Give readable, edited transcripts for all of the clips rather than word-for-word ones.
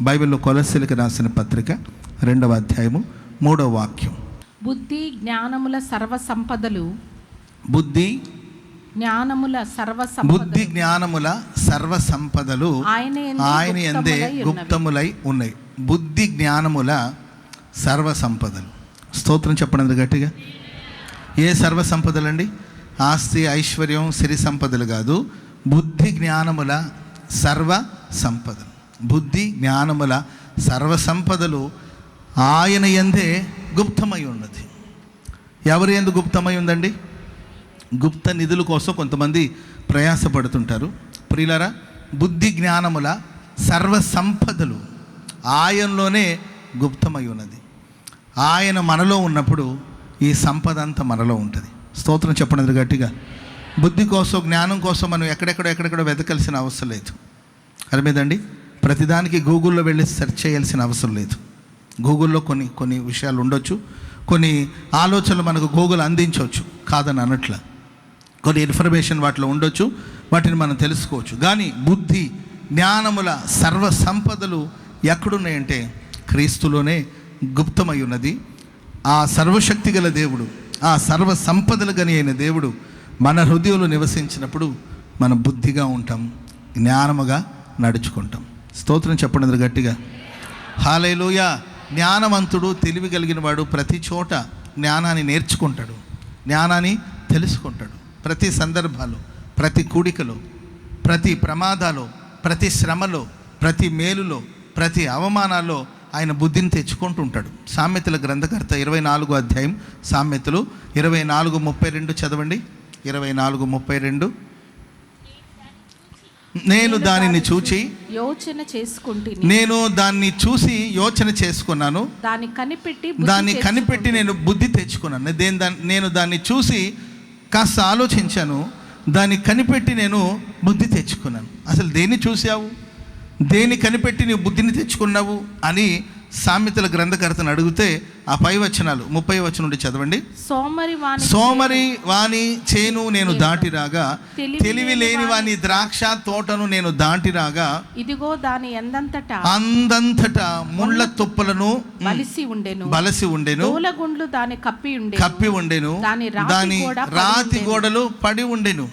బైబిల్లో కొలస్సీలకు రాసిన పత్రిక 2వ అధ్యాయము 3వ వాక్యం. బుద్ధి జ్ఞానముల సర్వ సంపదలు బుద్ధి జ్ఞానముల సర్వ సంపదలు ఆయన యందే గుప్తములై ఉన్నాయి. బుద్ధి జ్ఞానముల సర్వ సంపదలు. స్తోత్రం చెప్పండి గట్టిగా. ఏ సర్వ సంపదలండి? ఆస్తి, ఐశ్వర్యం, సిరి సంపదలు కాదు. బుద్ధి జ్ఞానముల సర్వ సంపదలు. బుద్ధి జ్ఞానముల సర్వ సంపదలు ఆయన యందే గుప్తమై ఉన్నది. ఎవరి యందు గుప్తమై ఉందండి? గుప్త నిధుల కోసం కొంతమంది ప్రయాసపడుతుంటారు. ప్రియులారా, బుద్ధి జ్ఞానముల సర్వ సంపదలు ఆయనలోనే గుప్తమై ఉన్నది. ఆయన మనలో ఉన్నప్పుడు ఈ సంపద అంతా మనలో ఉంటుంది. స్తోత్రం చెప్పండి గట్టిగా. బుద్ధి కోసం, జ్ఞానం కోసం మనం ఎక్కడెక్కడో వెతకాల్సిన అవసరం లేదు. అర్థమైందండి? ప్రతిదానికి గూగుల్లో వెళ్ళి సెర్చ్ చేయాల్సిన అవసరం లేదు. గూగుల్లో కొన్ని విషయాలు ఉండొచ్చు, కొన్ని ఆలోచనలు మనకు గూగుల్ అందించవచ్చు, కాదని అనట్ల. కొన్ని ఇన్ఫర్మేషన్ వాటిలో ఉండొచ్చు, వాటిని మనం తెలుసుకోవచ్చు. కానీ బుద్ధి జ్ఞానముల సర్వ సంపదలు ఎక్కడున్నాయంటే క్రీస్తులోనే గుప్తమై ఉన్నది. ఆ సర్వశక్తి గల దేవుడు, ఆ సర్వ సంపదలు గని అయిన దేవుడు మన హృదయంలో నివసించినప్పుడు మనం బుద్ధిగా ఉంటాం, జ్ఞానముగా నడుచుకుంటాం. స్తోత్రం చెప్పండి గట్టిగా. హల్లెలూయా. జ్ఞానవంతుడు, తెలివి కలిగిన వాడు ప్రతి చోట జ్ఞానాన్ని నేర్చుకుంటాడు, జ్ఞానాన్ని తెలుసుకుంటాడు. ప్రతి సందర్భాల్లో, ప్రతి కూడికలో, ప్రతి ప్రమాదాలు, ప్రతి శ్రమలో, ప్రతి మేలులో, ప్రతి అవమానాల్లో ఆయన బుద్ధిని తెచ్చుకుంటూ ఉంటాడు. సామెతల గ్రంథకర్త 24వ అధ్యాయం, సామెతలు 24:32 చదవండి. 24:32. నేను దానిని చూచి యోచన చేసుకున్నాను, దాన్ని కనిపెట్టి నేను బుద్ధి తెచ్చుకున్నాను. నేను దాన్ని చూసి కాస్త ఆలోచించాను, దాన్ని కనిపెట్టి నేను బుద్ధి తెచ్చుకున్నాను. అసలు దేన్ని చూసావు, దేన్ని కనిపెట్టి నీవు బుద్ధిని తెచ్చుకున్నావు అని సామెతల గ్రంథకర్తను అడిగితే ఆ పై వచనాలు 30వ వచనం నుండి చదవండి. సోమరి వాని చేను నేను దాటిరాగా, తెలివి లేని వాని ద్రాక్ష తోటను నేను దాటిరాగా, ఇదిగో దాని అందంతటా ముళ్ళ తుప్పలను బలసి ఉండెను, కప్పి ఉండెను, దాని రాతి గోడలు పడి ఉండెను.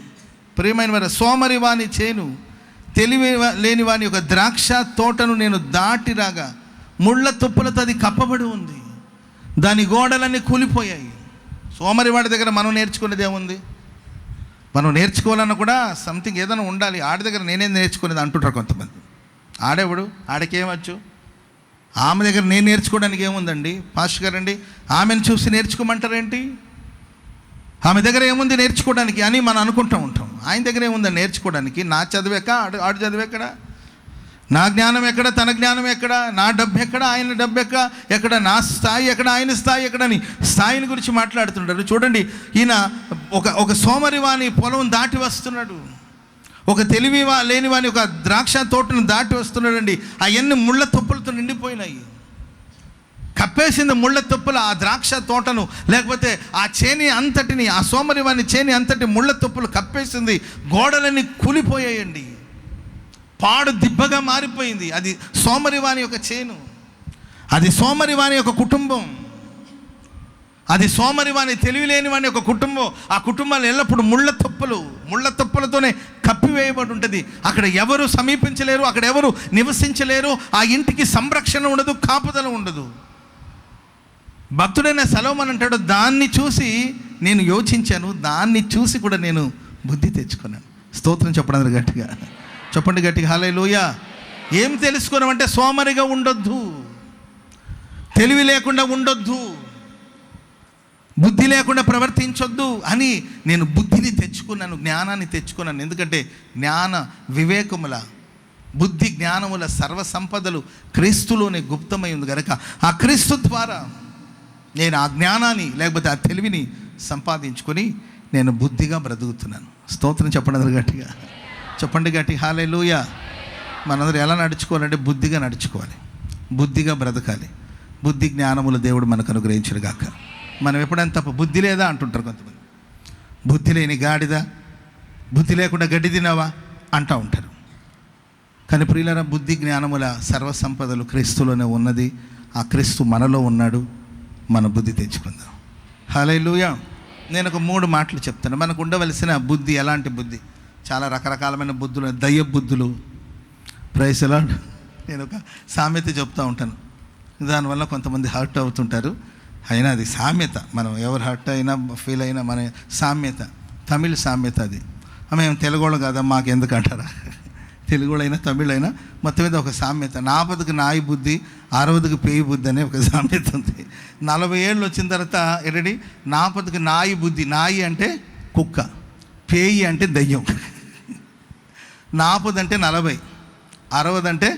ప్రియమైన వారు, సోమరి వాని చేను, తెలివి లేని వాని యొక్క ద్రాక్ష తోటను నేను దాటిరాగా ముళ్ళ తుప్పలతో అది కప్పబడి ఉంది, దాని గోడలన్నీ కూలిపోయాయి. సోమరి వాడి దగ్గర మనం నేర్చుకునేది ఏముంది? మనం నేర్చుకోవాలన్నా కూడా సంథింగ్ ఏదైనా ఉండాలి. ఆడి దగ్గర నేనేం నేర్చుకునేది అంటుంటారు కొంతమంది. ఆడేవాడు, ఆడికేమచ్చు? ఆమె దగ్గర నేను నేర్చుకోవడానికి ఏముందండి పాస్టర్ గారండి? ఆమెను చూసి నేర్చుకోమంటారేంటి? ఆమె దగ్గర ఏముంది నేర్చుకోవడానికి అని మనం అనుకుంటూ ఉంటాం. ఆయన దగ్గర ఏముందని నేర్చుకోవడానికి? నా చదివాక ఆడు చదివెక్కడ, నా జ్ఞానం ఎక్కడ, తన జ్ఞానం ఎక్కడ, నా డబ్బు ఎక్కడ, ఆయన డబ్బు ఎక్కడ, నా స్థాయి ఎక్కడ, ఆయన స్థాయి ఎక్కడని స్థాయిని గురించి మాట్లాడుతుంటారు. చూడండి, ఈయన ఒక సోమరి వాని పొలం దాటి వస్తున్నాడు, ఒక తెలివి లేని వాని ఒక ద్రాక్ష తోటను దాటి వస్తున్నాడండి. అవన్నీ ముళ్ళ తుప్పలతో నిండిపోయినాయి, కప్పేసింది ముళ్ళ తుప్పలు ఆ ద్రాక్ష తోటను, లేకపోతే ఆ చేని అంతటిని, ఆ సోమరి వాని చేని అంతటి ముళ్ళ తుప్పలు కప్పేసింది. గోడలన్నీ కూలిపోయాయండి, పాడు దిబ్బగా మారిపోయింది. అది సోమరి వాని యొక్క చేను, అది సోమరి వాని యొక్క కుటుంబం, అది సోమరి వాని తెలివి లేని వాని యొక్క కుటుంబం. ఆ కుటుంబాలు ఎల్లప్పుడూ ముళ్ళ తుప్పలతోనే కప్పివేయబడి ఉంటుంది. అక్కడ ఎవరు సమీపించలేరు, అక్కడ ఎవరు నివసించలేరు. ఆ ఇంటికి సంరక్షణ ఉండదు, కాపుదల ఉండదు. భక్తుడైన సొలొమోను అంటాడు, దాన్ని చూసి నేను యోచించాను, దాన్ని చూసి కూడా నేను బుద్ధి తెచ్చుకున్నాను. స్తోత్రం చెప్పండి గట్టిగా, చెప్పండి గట్టిగా. హల్లెలూయా. ఏం తెలుసుకున్నామంటే సోమరిగా ఉండొద్దు, తెలివి లేకుండా ఉండొద్దు, బుద్ధి లేకుండా ప్రవర్తించొద్దు అని నేను బుద్ధిని తెచ్చుకున్నాను, జ్ఞానాన్ని తెచ్చుకున్నాను. ఎందుకంటే జ్ఞాన వివేకముల, బుద్ధి జ్ఞానముల సర్వ సంపదలు క్రీస్తులోనే గుప్తమై ఉంది కనుక ఆ క్రీస్తు ద్వారా నేను ఆ జ్ఞానాన్ని లేకపోతే ఆ తెలివిని సంపాదించుకొని నేను బుద్ధిగా బ్రతుకుతున్నాను. స్తోత్రం చెప్పండి గట్టిగా, చెప్పండి గట్టి. హల్లెలూయా. మనందరూ ఎలా నడుచుకోవాలంటే బుద్ధిగా నడుచుకోవాలి, బుద్ధిగా బ్రతకాలి. బుద్ధి జ్ఞానముల దేవుడు మనకు అనుగ్రహించును గాక. మనం ఎప్పుడైనా తప్ప బుద్ధి లేదా అంటుంటారు కొంతమంది. బుద్ధి లేని గాడిద, బుద్ధి లేకుండా గడ్డి తినావా అంటూ ఉంటారు. కానీ ప్రియులారా, బుద్ధి జ్ఞానముల సర్వ సంపదలు క్రీస్తులోనే ఉన్నది. ఆ క్రీస్తు మనలో ఉన్నాడు. మన బుద్ధి తెచ్చుకుందాం. హల్లెలూయా. నేను ఒక 3 మాటలు చెప్తాను. మనకు ఉండవలసిన బుద్ధి ఎలాంటి బుద్ధి? చాలా రకరకాలమైన బుద్ధులు, దయ్య బుద్ధులు. Praise the Lord. నేను ఒక సామెత చెప్తూ ఉంటాను. దానివల్ల కొంతమంది హర్ట్ అవుతుంటారు. అయినా అది సామెత. మనం ఎవరు హర్ట్ అయినా ఫీల్ అయినా మన సామెత, తమిళ సామెత అది. మేము తెలుగోళ్ళు కదా, మాకు ఎందుకు అంటారా? తెలుగులైనా తమిళైనా మొత్తం మీద ఒక సామెత. 40కి నాయి బుద్ధి, 60కి పేయి బుద్ధి అనే ఒక సామెత ఉంది. 40 ఏళ్ళు వచ్చిన తర్వాత 40కి నాయి బుద్ధి. నాయి అంటే కుక్క, పేయి అంటే దయ్యం. 40 అంటే 40, 60 అంటే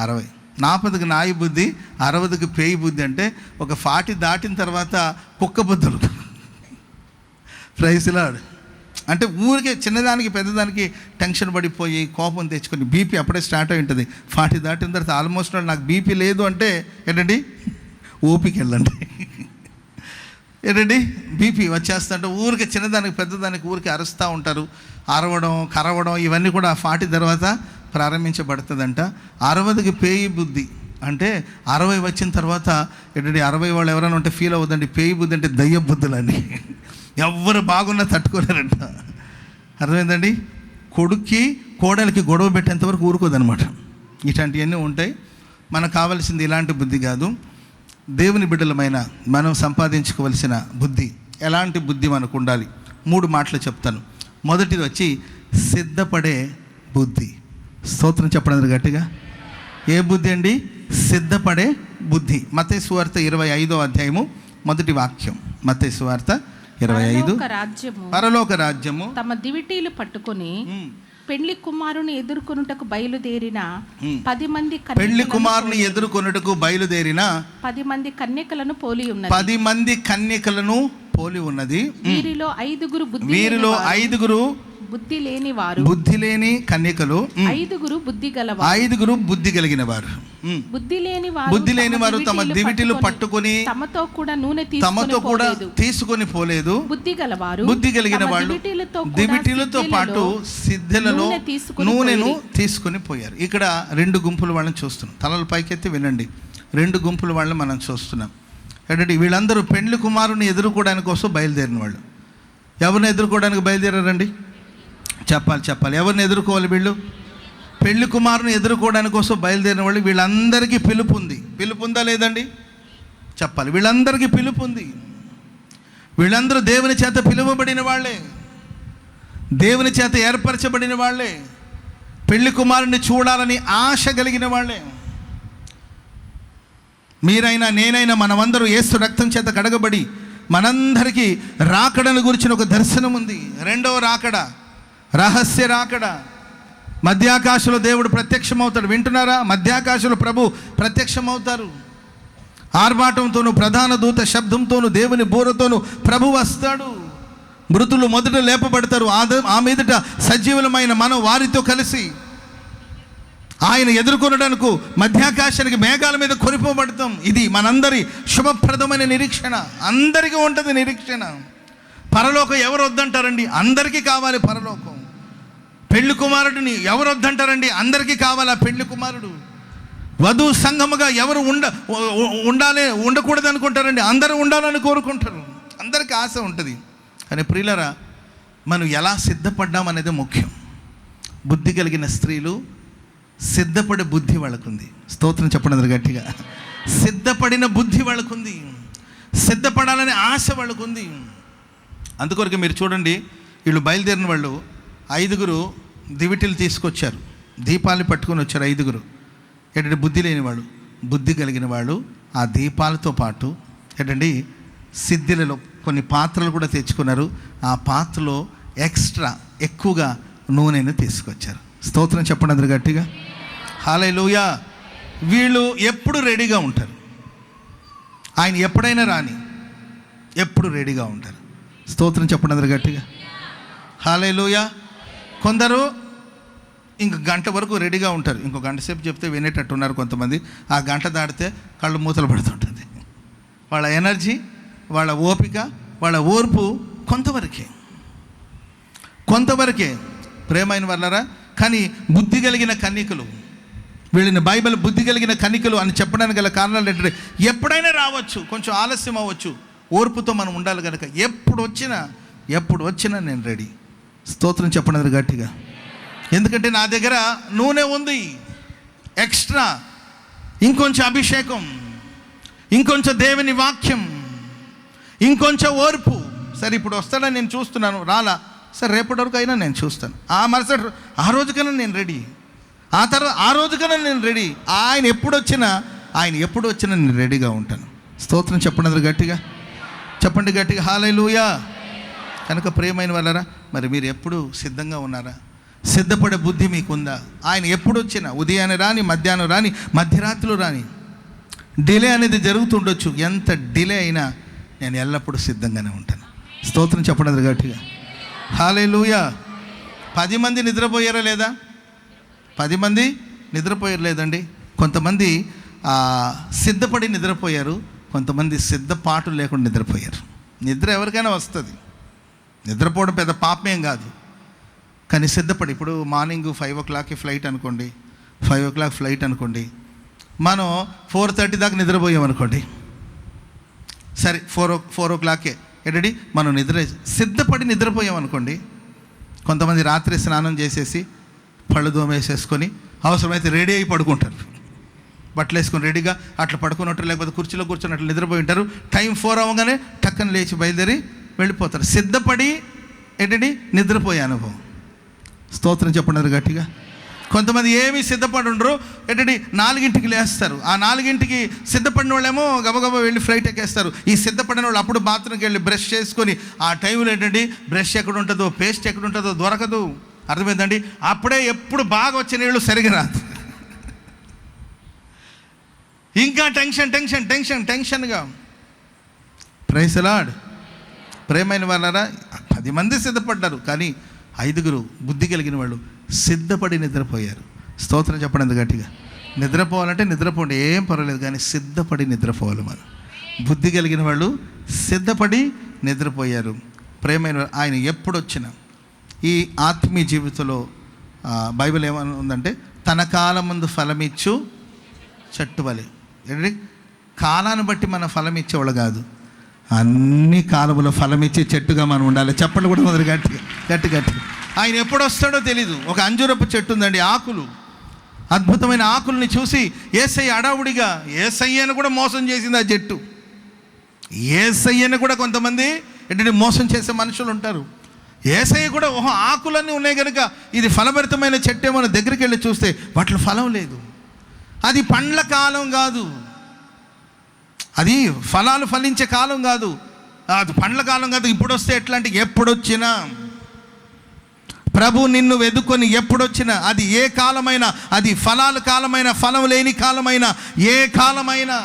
60. 40కి నాయి బుద్ధి, 60కి పేయి బుద్ధి అంటే ఒక 40 దాటిన తర్వాత కుక్క బుద్ధులు. Praise the Lord. అంటే ఊరికే చిన్నదానికి పెద్దదానికి టెన్షన్ పడిపోయి కోపం తెచ్చుకొని బీపీ అప్పుడే స్టార్ట్ అయి ఉంటుంది. 40 దాటిన తర్వాత ఆల్మోస్ట్ నాకు బీపీ లేదు అంటే ఏంటండి, ఓపిక వెళ్ళండి. ఏంటండి, బీపీ వచ్చేస్తుంటే ఊరికే చిన్నదానికి పెద్దదానికి ఊరికి అరుస్తూ ఉంటారు. అరవడం, కరవడం ఇవన్నీ కూడా 40 తర్వాత ప్రారంభించబడుతుందంట. 60కి పేయి బుద్ధి అంటే 60 వచ్చిన తర్వాత ఏంటంటే, 60 వాళ్ళు ఎవరైనా ఉంటే ఫీల్ అవ్వదండి. పేయి బుద్ధి అంటే దయ్య బుద్ధులండి. ఎవరు బాగున్నా తట్టుకోలేరంట. అర్థమైందండి. కొడుక్కి కోడలికి గొడవ పెట్టేంతవరకు ఊరుకోదనమాట. ఇట్లాంటివన్నీ ఉంటాయి. మనకు కావాల్సింది ఇలాంటి బుద్ధి కాదు. దేవుని బిడ్డలమైన మనం సంపాదించుకోవలసిన బుద్ధి, ఎలాంటి బుద్ధి మనకు ఉండాలి? 3 మాటలు చెప్తాను. మొదటిది వచ్చి సిద్ధపడే బుద్ధి. స్తోత్రం చెప్పడం గట్టిగా. ఏ బుద్ధి అండి? సిద్ధపడే బుద్ధి. మత్తయి సువార్త 25వ అధ్యాయము మొదటి వాక్యం. మత్తయి సువార్త 25. పరలోక రాజ్యము తమ దివిటీలు పట్టుకొని పెళ్లి కుమారుని ఎదుర్కొనుటకు బయలుదేరిన 10 మంది పెళ్లి కుమారుని ఎదుర్కొనుటకు బయలుదేరిన 10 మంది కన్యకలను పోలి ఉన్నది. 10 మంది కన్యకలను పోలి ఉన్నది. వీరిలో 5గురు బుద్ధి లేని వారు, బుద్ధి లేని కన్యకలు, 5గురు బుద్ధి గలవారు, 5గురు బుద్ధి కలిగిన వారు. బుద్ధి లేని వారు తమ దివిటీలు పట్టుకొని తమతో కూడా నూనె తీసుకొని పోలేదు. బుద్ధి గలవారు, బుద్ధి కలిగిన వాళ్ళు దివిటీలతో పాటు సిద్ధలలో నూనెను తీసుకొని పోయారు. ఇక్కడ 2 గుంపుల వాళ్ళని చూస్తున్నాం. తలలు పైకెత్తి వినండి. 2 గుంపుల వాళ్ళని మనం చూస్తున్నాం. ఏంటంటే, వీళ్ళందరూ పెండ్లి కుమారుని ఎదుర్కోవడానికి కోసం బయలుదేరిన వాళ్ళు. ఎవరిని ఎదుర్కోవడానికి బయలుదేరారండి? చెప్పాలి. ఎవరిని ఎదుర్కోవాలి వీళ్ళు? పెళ్లి కుమారుని ఎదుర్కోవడానికి కోసం బయలుదేరిన వాళ్ళు. వీళ్ళందరికీ పిలుపు ఉంది. పిలుపు ఉందా లేదండి? చెప్పాలి. వీళ్ళందరికీ పిలుపు ఉంది. వీళ్ళందరూ దేవుని చేత పిలువబడిన వాళ్ళే, దేవుని చేత ఏర్పరచబడిన వాళ్ళే, పెళ్లి కుమారుని చూడాలని ఆశ కలిగిన వాళ్ళే. మీరైనా నేనైనా మనమందరూ యేసు రక్తం చేత కడగబడి మనందరికీ రాకడను గురించిన ఒక దర్శనం ఉంది. 2వ రాకడ, రహస్య రాకడ. మధ్యాకాశంలో దేవుడు ప్రత్యక్షమవుతాడు. వింటున్నారా? మధ్యాకాశంలో ప్రభు ప్రత్యక్షమవుతారు. ఆర్భాటంతోనూ ప్రధాన దూత శబ్దంతోనూ దేవుని బూరతోనూ ప్రభు వస్తాడు. మృతులు మొదట లేపబడతారు. ఆ మీదట సజీవులమైన మనం వారితో కలిసి ఆయన ఎదుర్కొనడానికి మధ్యాకాశానికి మేఘాల మీద కొనిపోబడతాం. ఇది మనందరి శుభప్రదమైన నిరీక్షణ. అందరికీ ఉంటుంది నిరీక్షణ. పరలోకం ఎవరు వద్దంటారండి? అందరికీ కావాలి పరలోకం. పెళ్లి కుమారుడిని ఎవరు వద్దంటారండి? అందరికీ కావాలి ఆ పెళ్లి కుమారుడు. వధు సంఘముగా ఎవరు ఉండకూడదు అనుకుంటారండి? అందరూ ఉండాలని కోరుకుంటారు. అందరికీ ఆశ ఉంటుంది. కానీ ప్రియులరా, మనం ఎలా సిద్ధపడ్డాం అనేది ముఖ్యం. బుద్ధి కలిగిన స్త్రీలు సిద్ధపడే బుద్ధి వాళ్ళకుంది. స్తోత్రం చెప్పడం గట్టిగా. సిద్ధపడిన బుద్ధి వాళ్ళకుంది. సిద్ధపడాలనే ఆశ వాళ్ళకుంది. అందుకొరకు మీరు చూడండి, వీళ్ళు బయలుదేరిన వాళ్ళు 5గురు దివిటీలు తీసుకొచ్చారు. దీపాలు పట్టుకొని వచ్చారు 5గురు. ఏంటంటే, బుద్ధి లేని వాళ్ళు. బుద్ధి కలిగిన వాళ్ళు ఆ దీపాలతో పాటు ఏంటండి, సిద్ధిలలో కొన్ని పాత్రలు కూడా తెచ్చుకున్నారు. ఆ పాత్రలో ఎక్కువగా నూనెను తీసుకొచ్చారు. స్తోత్రం చెప్పండి అందరు గట్టిగా. హల్లెలూయా. వీళ్ళు ఎప్పుడు రెడీగా ఉంటారు. ఆయన ఎప్పుడైనా రాని, ఎప్పుడు రెడీగా ఉంటారు. స్తోత్రం చెప్పండి అందరు గట్టిగా. హల్లెలూయా. కొందరు ఇంక గంట వరకు రెడీగా ఉంటారు. ఇంకో గంట సేపు చెప్తే వినేటట్టు ఉన్నారు కొంతమంది. ఆ గంట దాటితే కళ్ళు మూతలు పడుతుంటుంది. వాళ్ళ ఎనర్జీ, వాళ్ళ ఓపిక, వాళ్ళ ఓర్పు కొంతవరకే. ప్రేమైన వాళ్ళరా. కానీ బుద్ధి కలిగిన కన్యకలు వీళ్ళని బైబిల్ బుద్ధి కలిగిన కనికలు అని చెప్పడానికి గల కారణాలు ఏంటంటే ఎప్పుడైనా రావచ్చు, కొంచెం ఆలస్యం అవ్వచ్చు, ఓర్పుతో మనం ఉండాలి కనుక ఎప్పుడు వచ్చినా నేను రెడీ. స్తోత్రం చెప్పండి గట్టిగా. ఎందుకంటే నా దగ్గర నూనె ఉంది, ఎక్స్ట్రా, ఇంకొంచెం అభిషేకం, ఇంకొంచెం దేవుని వాక్యం, ఇంకొంచెం ఓర్పు. సరే ఇప్పుడు వస్తాడని నేను చూస్తున్నాను, రాలా, సరే రేపటి వరకు అయినా నేను చూస్తాను. మరుసటి ఆ రోజుకైనా నేను రెడీ, ఆ తర్వాత ఆ రోజుకైనా నేను రెడీ. ఆయన ఎప్పుడు వచ్చినా నేను రెడీగా ఉంటాను. స్తోత్రం చెప్పండి గట్టిగా, చెప్పండి గట్టిగా హల్లెలూయా. కనుక ప్రియమైన వాళ్ళరా, మరి మీరు ఎప్పుడు సిద్ధంగా ఉన్నారా? సిద్ధపడే బుద్ధి మీకుందా? ఆయన ఎప్పుడు వచ్చినా, ఉదయాన్నే రాని, మధ్యాహ్నం రాని, మధ్యరాత్రిలో రాని, డిలే అనేది జరుగుతుండొచ్చు. ఎంత డిలే అయినా నేను ఎల్లప్పుడూ సిద్ధంగానే ఉంటాను. స్తోత్రం చెప్పండి గట్టిగా హల్లెలూయా. 10 మంది నిద్రపోయారా లేదా? 10 మంది నిద్రపోయారు లేదండి. కొంతమంది సిద్ధపడి నిద్రపోయారు, కొంతమంది సిద్ధపాటు లేకుండా నిద్రపోయారు. నిద్ర ఎవరికైనా వస్తుంది, నిద్రపోవడం పెద్ద పాపమేం కాదు. కానీ సిద్ధపడి, ఇప్పుడు మార్నింగ్ 5 o'clock ఫ్లైట్ అనుకోండి, 5 o'clock ఫ్లైట్ అనుకోండి, మనం 4:30 దాకా నిద్రపోయామనుకోండి, సరే 4 o'clock ఏంటండి మనం సిద్ధపడి నిద్రపోయామనుకోండి. కొంతమంది రాత్రి స్నానం చేసేసి పళ్ళు దోమేసేసుకొని అవసరమైతే రెడీ అయి పడుకుంటారు, బట్టలు వేసుకొని రెడీగా అట్లా పడుకుని ఉంటారు, లేకపోతే కుర్చీలో కూర్చొని అట్లా నిద్రపోయి ఉంటారు. టైం 4 అవ్వగానే టక్కన లేచి బయలుదేరి వెళ్ళిపోతారు. సిద్ధపడి ఏంటండి నిద్రపోయే అనుభవం. స్తోత్రం చెప్పండి గట్టిగా. కొంతమంది ఏమీ సిద్ధపడి ఉండరు, ఏంటంటే 4ంటికి లేస్తారు. ఆ 4ంటికి సిద్ధపడిన వాళ్ళేమో గబగబా వెళ్ళి ఫ్లైట్ ఎక్కేస్తారు. ఈ సిద్ధపడిన వాళ్ళు అప్పుడు బాత్రూమ్కి వెళ్ళి బ్రష్ చేసుకొని, ఆ టైంలో ఏంటంటే బ్రష్ ఎక్కడ ఉంటుందో, పేస్ట్ ఎక్కడ ఉంటుందో దొరకదు. అర్థమైందండి? అప్పుడే ఎప్పుడు బాగా వచ్చే నీళ్ళు సరిగా రాదు, ఇంకా టెన్షన్గా. Praise the Lord. ప్రేమైన వాళ్ళారా, 10 మంది సిద్ధపడ్డారు, కానీ 5 బుద్ధి కలిగిన వాళ్ళు సిద్ధపడి నిద్రపోయారు. స్తోత్రం చెప్పండి గట్టిగా. నిద్రపోవాలంటే నిద్రపోండి, ఏం పర్వాలేదు, కానీ సిద్ధపడి నిద్రపోవాలి. మనం బుద్ధి కలిగిన వాళ్ళు సిద్ధపడి నిద్రపోయారు. ప్రేమైన ఆయన ఎప్పుడొచ్చినా ఈ ఆత్మీయ జీవితంలో బైబిల్ ఏమని ఉందంటే, తన కాలం ముందు ఫలమిచ్చు చెట్టు వలె. ఏంటంటే కాలాన్ని బట్టి మన ఫలం ఇచ్చేవాళ్ళు కాదు, అన్ని కాలములో ఫలం ఇచ్చే చెట్టుగా మనం ఉండాలి. చెప్పండి కూడా మొదలు గట్టిగా. ఆయన ఎప్పుడు వస్తాడో తెలీదు. ఒక అంజూరపు చెట్టు ఉందండి, ఆకులు, అద్భుతమైన ఆకుల్ని చూసి యేసయ్య అడావుడిగా, యేసయ్యను కూడా మోసం చేసింది ఆ చెట్టు. యేసయ్యను కూడా కొంతమంది ఏంటంటే మోసం చేసే మనుషులు ఉంటారు. యేసయ్య కూడా ఆకులన్నీ ఉన్నాయి కనుక ఇది ఫలభరితమైన చెట్టే, మన దగ్గరికి వెళ్ళి చూస్తే వాటిలో ఫలం లేదు. అది పండ్ల కాలం కాదు, అది ఫలాలు ఫలించే కాలం కాదు, అది పండ్ల కాలం కాదు. ఇప్పుడు వస్తే ఎట్లా అంటే, ఎప్పుడొచ్చినా ప్రభు నిన్ను వెదుకొని ఎప్పుడొచ్చినా, అది ఏ కాలమైనా, అది ఫలాల కాలమైన, ఫలం లేని కాలమైన, ఏ కాలమైనా,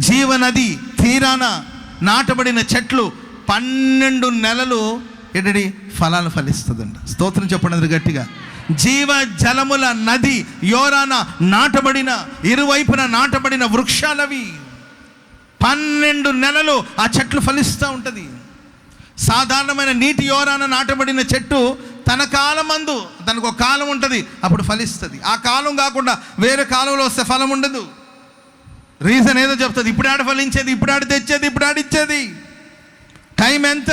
జీవనది తీరాన నాటబడిన చెట్లు 12 నెలలు ఏంటండి ఫలాలు ఫలిస్తుందండి. స్తోత్రం చెప్పండి గట్టిగా. జీవ జలముల నది యోరాన నాటబడిన, ఇరువైపున నాటబడిన వృక్షాలవి 12 నెలలు ఆ చెట్లు ఫలిస్తూ ఉంటుంది. సాధారణమైన నీటి యోరాన నాటబడిన చెట్టు తన కాలమందు, తనకు ఒక కాలం ఉంటుంది, అప్పుడు ఫలిస్తుంది. ఆ కాలం కాకుండా వేరే కాలంలో వస్తే ఫలం ఉండదు. రీజన్ ఏదో చెప్తుంది, ఇప్పుడు ఆడ ఫలించేది, ఇప్పుడు ఆడ తెచ్చేది, ఇప్పుడు ఆడిచ్చేది. టైం ఎంత,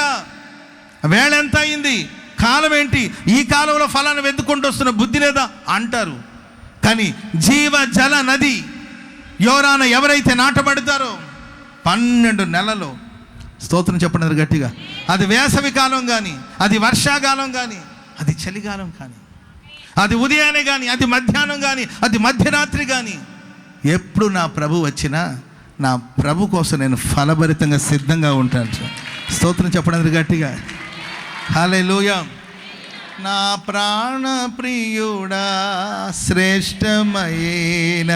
వేళ ఎంత అయింది, కాలం ఏంటి, ఈ కాలంలో ఫలాన్ని వెతుక్కుంటూ వస్తున్న బుద్ధి లేదా అంటారు. కానీ జీవ జల నది యోరాన ఎవరైతే నాటబడతారో 12 నెలలు, స్తోత్రం చెప్పండి గట్టిగా, అది వేసవి కాలం కానీ, అది వర్షాకాలం కానీ, అది చలికాలం కానీ, అది ఉదయాన్నే కానీ, అది మధ్యాహ్నం కానీ, అది మధ్యరాత్రి కానీ, ఎప్పుడు నా ప్రభు వచ్చినా నా ప్రభు కోసం నేను ఫలభరితంగా సిద్ధంగా ఉంటాను. స్తోత్రం చెప్పండి గట్టిగా హల్లెలూయా. నా ప్రాణ ప్రియుడా శ్రేష్టమైన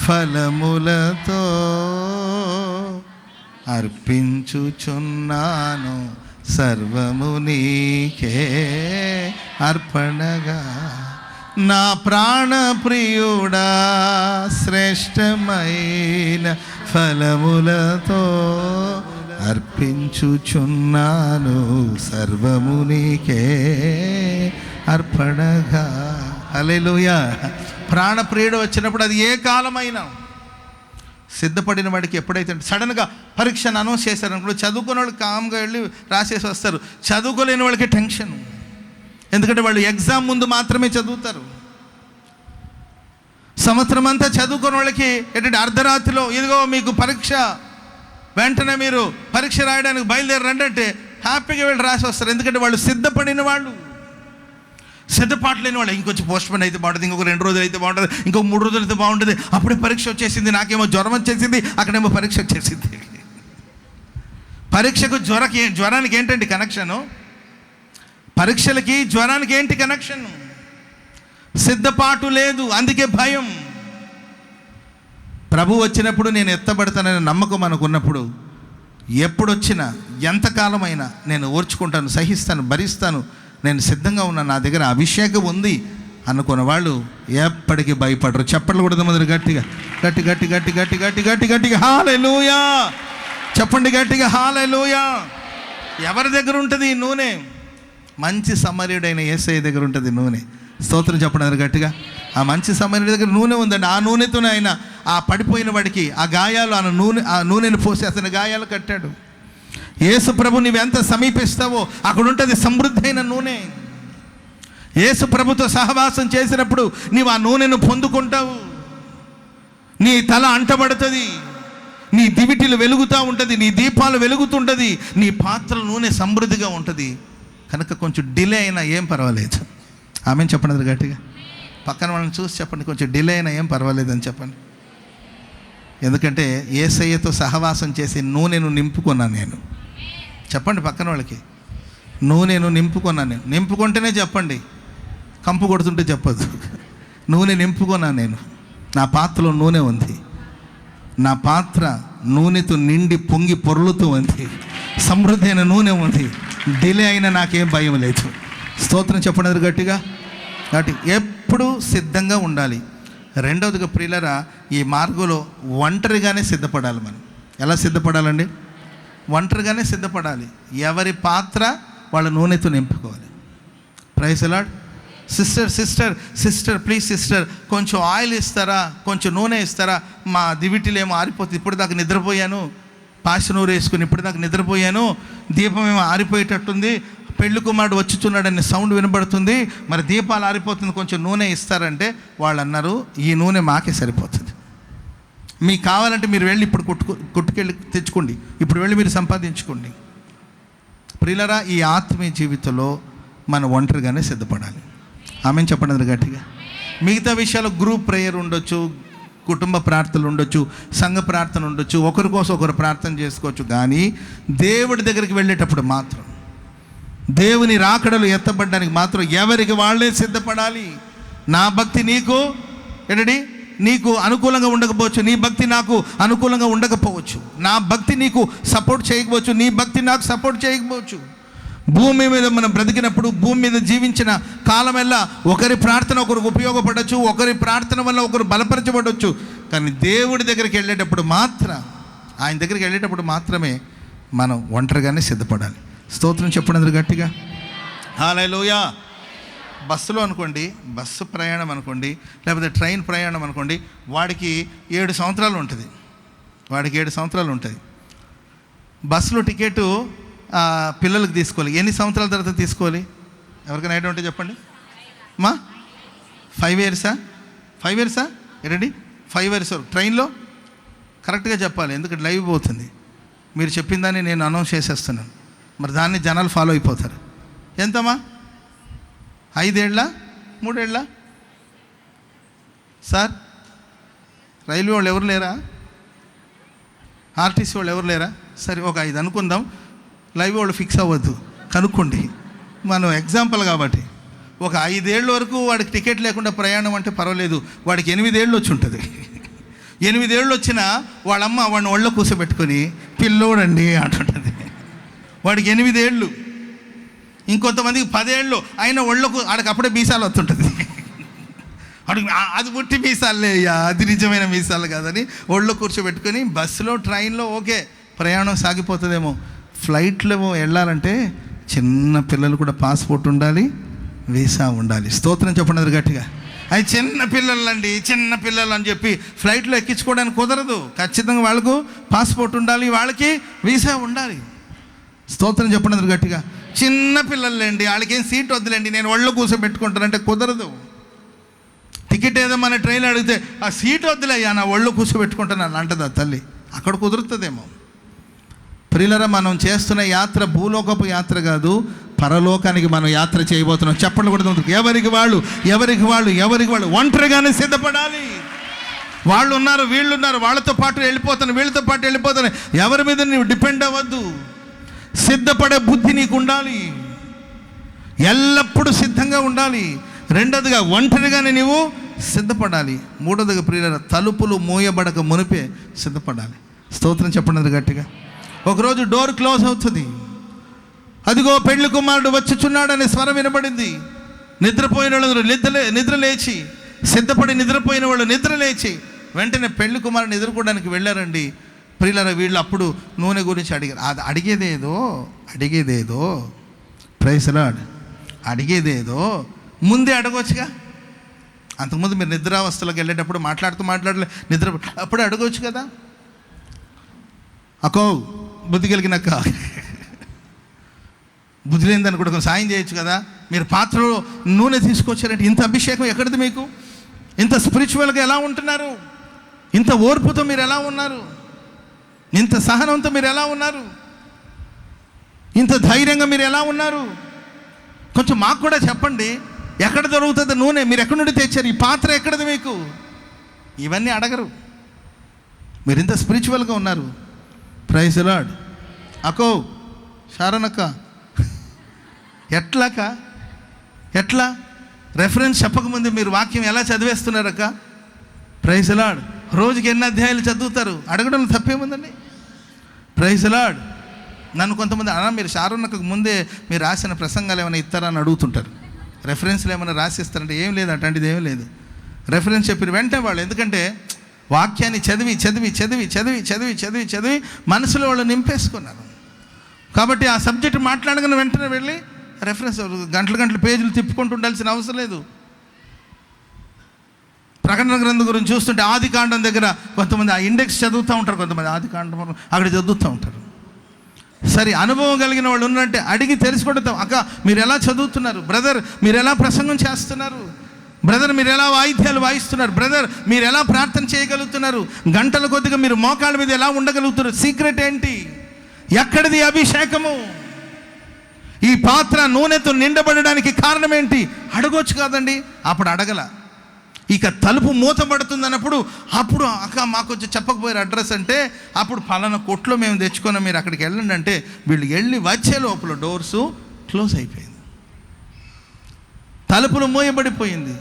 ఫలములతో అర్పించుచున్నాను సర్వము నీకే అర్పణగా. నా ప్రాణ ప్రియుడా శ్రేష్టమైన ఫలములతో అర్పించుచున్నాను సర్వము నీకే అర్పణగా. హల్లెలూయా. ప్రాణప్రియుడు వచ్చినప్పుడు అది ఏ కాలమైనా సిద్ధపడిన వాడికి ఎప్పుడైతే సడన్గా పరీక్షను అనౌన్స్ చేశారనుకో, చదువుకున్న వాళ్ళు కామ్గా వెళ్ళి రాసేసి వస్తారు. చదువుకోలేని వాళ్ళకి టెన్షన్, ఎందుకంటే వాళ్ళు ఎగ్జామ్ ముందు మాత్రమే చదువుతారు. సంవత్సరం అంతా చదువుకున్న వాళ్ళకి ఏంటంటే అర్ధరాత్రిలో ఇదిగో మీకు పరీక్ష, వెంటనే మీరు పరీక్ష రాయడానికి బయలుదేరండి అంటే హ్యాపీగా వెళ్ళి రాసి వస్తారు. ఎందుకంటే వాళ్ళు సిద్ధపడిన వాళ్ళు. సిద్ధపాటు లేని వాళ్ళు ఇంకొంచెం పోస్ట్పోన్ అయితే బాగుంటుంది, ఇంకొక 2 రోజులు అయితే బాగుంటుంది, ఇంకొక 3 రోజులు అయితే బాగుంటుంది, అప్పుడే పరీక్ష వచ్చేసింది, నాకేమో జ్వరం వచ్చేసింది, అక్కడేమో పరీక్ష వచ్చేసింది. పరీక్షకు జ్వరానికి ఏంటండి కనెక్షను? పరీక్షలకి జ్వరానికి ఏంటి కనెక్షన్? సిద్ధపాటు లేదు, అందుకే భయం. ప్రభు వచ్చినప్పుడు నేను ఎత్తబడతాననే నమ్మకం మనకున్నప్పుడు ఎప్పుడొచ్చినా ఎంతకాలమైనా నేను ఓర్చుకుంటాను, సహిస్తాను, భరిస్తాను, నేను సిద్ధంగా ఉన్నాను, నా దగ్గర అభిషేకం ఉంది అనుకున్న వాళ్ళు ఎప్పటికీ భయపడరు. చెప్పట్లు కూడా మొదలు గట్టిగా గట్టి గట్టి గట్టి గట్టి గట్టి గట్టి గట్టిగా హల్లెలూయా చెప్పండి, గట్టిగా హల్లెలూయా. ఎవరి దగ్గర ఉంటుంది ఈ నూనె? మంచి సమరయుడైన యేసయ్య దగ్గర ఉంటుంది నూనె. స్తోత్రం చెప్పండి గట్టిగా. ఆ మంచి సమరయుడి దగ్గర నూనె ఉందండి. ఆ నూనెతోనే ఆయన ఆ పడిపోయిన వాడికి ఆ గాయాలు, ఆ నూనెను పోసి అతని గాయాలు కట్టాడు. యేసు ప్రభు నువ్వెంత సమీపిస్తావో అక్కడ ఉంటుంది సమృద్ధైన నూనె. యేసు ప్రభుతో సహవాసం చేసినప్పుడు నీవు ఆ నూనెను పొందుకుంటావు. నీ తల అంటబడుతుంది, నీ దివిటీలు వెలుగుతూ ఉంటుంది, నీ దీపాలు వెలుగుతుంటుంది, నీ పాత్ర నూనె సమృద్ధిగా ఉంటుంది. కనుక కొంచెం డిలే అయినా ఏం పర్వాలేదు. ఆమెను చెప్పండి గట్టిగా. పక్కన వాళ్ళని చూసి చెప్పండి, కొంచెం డిలే అయినా ఏం పర్వాలేదని చెప్పండి. ఎందుకంటే యేసయ్యతో సహవాసం చేసి నూనెను నింపుకున్నాను నేను. చెప్పండి పక్కన వాళ్ళకి, నూనెను నింపుకున్నాను నేను. నింపుకుంటేనే చెప్పండి, కంపు కొడుతుంటే చెప్పదు. నూనె నింపుకున్నాను నేను. నా పాత్రలో నూనె ఉంది, నా పాత్ర నూనెతో నిండి పొంగి పొర్లుతూ ఉంది, సమృద్ధి అయిన నూనె ఉంది. డిలే అయినా నాకేం భయం లేదు. స్తోత్రం చెప్పండి గట్టిగా. కాబట్టి ఎప్పుడు సిద్ధంగా ఉండాలి. రెండవదిగా ప్రియులరా, ఈ మార్గంలో ఒంటరిగానే సిద్ధపడాలి. మనం ఎలా సిద్ధపడాలండి? ఒంటరిగానే సిద్ధపడాలి. ఎవరి పాత్ర వాళ్ళ నూనెతో నింపుకోవాలి. Praise the Lord. Sister please sister, కొంచెం ఆయిల్ ఇస్తారా, కొంచెం నూనె ఇస్తారా? మా దివిటీలు ఏమో ఆరిపోతుంది, ఇప్పుడు దాకా నిద్రపోయాను, పాశనూరు వేసుకుని ఇప్పుడు దాకా నిద్రపోయాను, దీపం ఏమో ఆరిపోయేటట్టుంది, పెళ్లి కుమారుడు వచ్చుచున్నాడని సౌండ్ వినబడుతుంది, మరి దీపాలు ఆరిపోతుంది, కొంచెం నూనె ఇస్తారంటే వాళ్ళు అన్నారు, ఈ నూనె మాకే సరిపోతుంది, మీకు కావాలంటే మీరు వెళ్ళి ఇప్పుడు కొట్టుకెళ్ళి తెచ్చుకోండి, ఇప్పుడు వెళ్ళి మీరు సంపాదించుకోండి. ప్రియులరా, ఈ ఆత్మీయ జీవితంలో మనం ఒంటరిగానే సిద్ధపడాలి. ఆమెను చెప్పండి గట్టిగా. మిగతా విషయాలు గ్రూప్ ప్రేయర్ ఉండొచ్చు, కుటుంబ ప్రార్థనలు ఉండొచ్చు, సంఘ ప్రార్థన ఉండొచ్చు, ఒకరి కోసం ఒకరు ప్రార్థన చేసుకోవచ్చు. కానీ దేవుడి దగ్గరికి వెళ్ళేటప్పుడు మాత్రం, దేవుని రాకడలు ఎత్తబడడానికి మాత్రం ఎవరికి వాళ్ళే సిద్ధపడాలి. నా భక్తి నీకు అనుకూలంగా ఉండకపోవచ్చు, నీ భక్తి నాకు అనుకూలంగా ఉండకపోవచ్చు, నా భక్తి నీకు సపోర్ట్ చేయకపోవచ్చు, నీ భక్తి నాకు సపోర్ట్ చేయకపోవచ్చు. భూమి మీద మనం బ్రతికినప్పుడు, భూమి మీద జీవించిన కాలమెల్లా ఒకరి ప్రార్థన ఒకరికి ఉపయోగపడవచ్చు, ఒకరి ప్రార్థన వల్ల ఒకరు బలపరచబడవచ్చు. కానీ దేవుడి దగ్గరికి వెళ్ళేటప్పుడు మాత్రం, ఆయన దగ్గరికి వెళ్ళేటప్పుడు మాత్రమే మనం ఒంటరిగానే సిద్ధపడాలి. స్తోత్రం చెప్పండి గట్టిగా. హల్లెలూయా. బస్సులో అనుకోండి, బస్సు ప్రయాణం అనుకోండి, లేకపోతే ట్రైన్ ప్రయాణం అనుకోండి, వాడికి 7 సంవత్సరాలు ఉంటుంది. బస్సులో టికెట్ పిల్లలకు తీసుకోవాలి. ఎన్ని సంవత్సరాల తర్వాత తీసుకోవాలి? ఎవరికైనా ఐడియా ఉంటే చెప్పండి. 5 ఇయర్సా? 5 ఇయర్సా? ఏంటండి 5 ఇయర్స్ ట్రైన్లో కరెక్ట్గా చెప్పాలి, ఎందుకంటే లైవ్ పోతుంది. మీరు చెప్పిందని నేను అనౌన్స్ చేసేస్తున్నాను, మరి దాన్ని జనాలు ఫాలో అయిపోతారు. ఎంతమ్మా? 5 ఏళ్ళ? 3 ఏళ్ళ? సార్, రైల్వే వాళ్ళు ఎవరు లేరా? ఆర్టీసీ వాళ్ళు ఎవరు లేరా? సరే, ఒక 5 అనుకుందాం. లైవ్ వాళ్ళు ఫిక్స్ అవ్వద్దు, కనుక్కోండి. మనం ఎగ్జాంపుల్ కాబట్టి ఒక 5 ఏళ్ళ వరకు వాడికి టికెట్ లేకుండా ప్రయాణం అంటే పర్వాలేదు. వాడికి 8 ఏళ్ళు వచ్చి ఉంటుంది. 8 ఏళ్ళు వచ్చినా వాళ్ళమ్మ వాడిని ఒళ్ళో కూర్చోబెట్టుకొని పిల్లోడండి అంటుంటుంది. వాడికి 8 ఏళ్ళు. ఇంకొంతమందికి 10 ఏళ్ళు అయినా ఒళ్ళకు ఆడికి అప్పుడే మీసాలు వస్తుంటుంది. వాడికి అది పుట్టి మీసాలే, అది నిజమైన మీసాలు కాదని ఒళ్ళో కూర్చోబెట్టుకొని బస్సులో, ట్రైన్లో ఓకే ప్రయాణం సాగిపోతుందేమో. ఫ్లైట్లో వెళ్ళాలంటే చిన్న పిల్లలు కూడా పాస్పోర్ట్ ఉండాలి, వీసా ఉండాలి. స్తోత్రం చెప్పండి గట్టిగా. అది చిన్న పిల్లలండి, చిన్న పిల్లలు అని చెప్పి ఫ్లైట్లో ఎక్కించుకోవడానికి కుదరదు. ఖచ్చితంగా వాళ్ళకు పాస్పోర్ట్ ఉండాలి, వాళ్ళకి వీసా ఉండాలి. స్తోత్రం చెప్పండి గట్టిగా. చిన్న పిల్లలండి, వాళ్ళకేం సీట్ వద్దులేండి, నేను ఒళ్ళో కూర్చోబెట్టుకుంటానంటే కుదరదు. టికెట్ ఏదో మన ట్రైన్ అడిగితే ఆ సీట్ వద్దులేయ్యా, నా ఒళ్ళో కూర్చోబెట్టుకుంటాను అంటదా తల్లి. అక్కడ కుదురుతుందేమో. ప్రియులరా, మనం చేస్తున్న యాత్ర భూలోకపు యాత్ర కాదు, పరలోకానికి మనం యాత్ర చేయబోతున్నాం. చెప్పండి కూడా. ఎవరికి వాళ్ళు ఒంటరిగానే సిద్ధపడాలి. వాళ్ళు ఉన్నారు, వీళ్ళు ఉన్నారు, వాళ్ళతో పాటు వెళ్ళిపోతాను, వీళ్ళతో పాటు వెళ్ళిపోతాను. ఎవరి మీద నువ్వు డిపెండ్ అవ్వద్దు. సిద్ధపడే బుద్ధి నీకు ఉండాలి, ఎల్లప్పుడూ సిద్ధంగా ఉండాలి. రెండోదిగా ఒంటరిగానే నీవు సిద్ధపడాలి. మూడోదిగా ప్రియులరా, తలుపులు మూయబడక మునిపే సిద్ధపడాలి. స్తోత్రం చెప్పండి గట్టిగా. ఒకరోజు డోర్ క్లోజ్ అవుతుంది. అదిగో పెళ్లి కుమారుడు వచ్చుచున్నాడనే స్వరం వినబడింది. నిద్రపోయిన వాళ్ళు నిద్ర లేచి, సిద్ధపడి నిద్రపోయిన వాళ్ళు నిద్ర లేచి వెంటనే పెళ్లి కుమారుని ఎదుర్కోవడానికి వెళ్ళారండి. ప్రియులరా, వీళ్ళు అప్పుడు నూనె గురించి అడిగారు. అది అడిగేదేదో ప్రైజ్ లార్డ్, అడిగేదేదో ముందే అడగవచ్చుగా. అంతకుముందు మీరు నిద్రావస్థలోకి వెళ్ళేటప్పుడు మాట్లాడలే, అప్పుడు అడగవచ్చు కదా. అక్కో బుద్ధి కలిగినక్క, బుద్ధి లేనిదాన్ని కూడా కొంచెం సాయం చేయొచ్చు కదా. మీరు పాత్రలో నూనె తీసుకొచ్చారంటే ఇంత అభిషేకం ఎక్కడిది మీకు? ఇంత స్పిరిచువల్గా ఎలా ఉంటున్నారు? ఇంత ఓర్పుతో మీరు ఎలా ఉన్నారు? ఇంత సహనంతో మీరు ఎలా ఉన్నారు? ఇంత ధైర్యంగా మీరు ఎలా ఉన్నారు? కొంచెం మాకు కూడా చెప్పండి. ఎక్కడ దొరుకుతుంది నూనె? మీరు ఎక్కడి నుండి తెచ్చారు? ఈ పాత్ర ఎక్కడిది మీకు? ఇవన్నీ అడగరు. మీరు ఇంత స్పిరిచువల్గా ఉన్నారు. Praise Lord. అక్కో శారణక్క, ఎట్లా రెఫరెన్స్ చెప్పకముందు మీరు వాక్యం ఎలా చదివేస్తున్నారక్క? Praise lord. రోజుకి ఎన్ని అధ్యాయాలు చదువుతారు? అడగడం తప్పేముందండి? Praise lord. నన్ను కొంతమంది మీరు శారణక్కకు ముందే మీరు రాసిన ప్రసంగాలు ఏమైనా ఇస్తారా అని అడుగుతుంటారు. రెఫరెన్స్లు ఏమైనా రాసిస్తారంటే ఏం లేదు, అట్లాంటిది ఏమీ లేదు. రెఫరెన్స్ చెప్పిన వెంటనే వాళ్ళు, ఎందుకంటే వాక్యాన్ని చదివి మనసులో వాళ్ళు నింపేసుకున్నారు. కాబట్టి ఆ సబ్జెక్ట్ మాట్లాడగానే వెంటనే వెళ్ళి రెఫరెన్స్ గంటల పేజీలు తిప్పుకుంటూ ఉండాల్సిన అవసరం లేదు. ప్రకటన గ్రంథం గురించి చూస్తుంటే ఆది కాండం దగ్గర కొంతమంది ఆ ఇండెక్స్ చదువుతూ ఉంటారు, కొంతమంది ఆది కాండం అక్కడ చదువుతూ ఉంటారు. సరే, అనుభవం కలిగిన వాళ్ళు ఉన్నట్టే అడిగి తెలుసుకుంటాం. అక్క మీరు ఎలా చదువుతున్నారు? బ్రదర్ మీరు ఎలా ప్రసంగం చేస్తున్నారు? బ్రదర్ మీరు ఎలా వాయిద్యాలు వాయిస్తున్నారు? బ్రదర్ మీరు ఎలా ప్రార్థన చేయగలుగుతున్నారు? గంటల కొద్దిగా మీరు మోకాళ్ళ మీద ఎలా ఉండగలుగుతున్నారు? సీక్రెట్ ఏంటి? ఎక్కడిది అభిషేకము? ఈ పాత్ర నూనెతో నిండబడడానికి కారణం ఏంటి? అడగొచ్చు కాదండి. అప్పుడు అడగల. ఇక తలుపు మూతబడుతుంది అన్నప్పుడు అప్పుడు అక్క మాకు వచ్చి చెప్పకపోయారు అడ్రస్ అంటే, అప్పుడు పలానా కొట్లో మేము తెచ్చుకున్నాం, మీరు అక్కడికి వెళ్ళండి అంటే వీళ్ళు వెళ్ళి వచ్చే లోపల డోర్సు క్లోజ్ అయిపోయింది, తలుపులు మూయబడిపోయింది.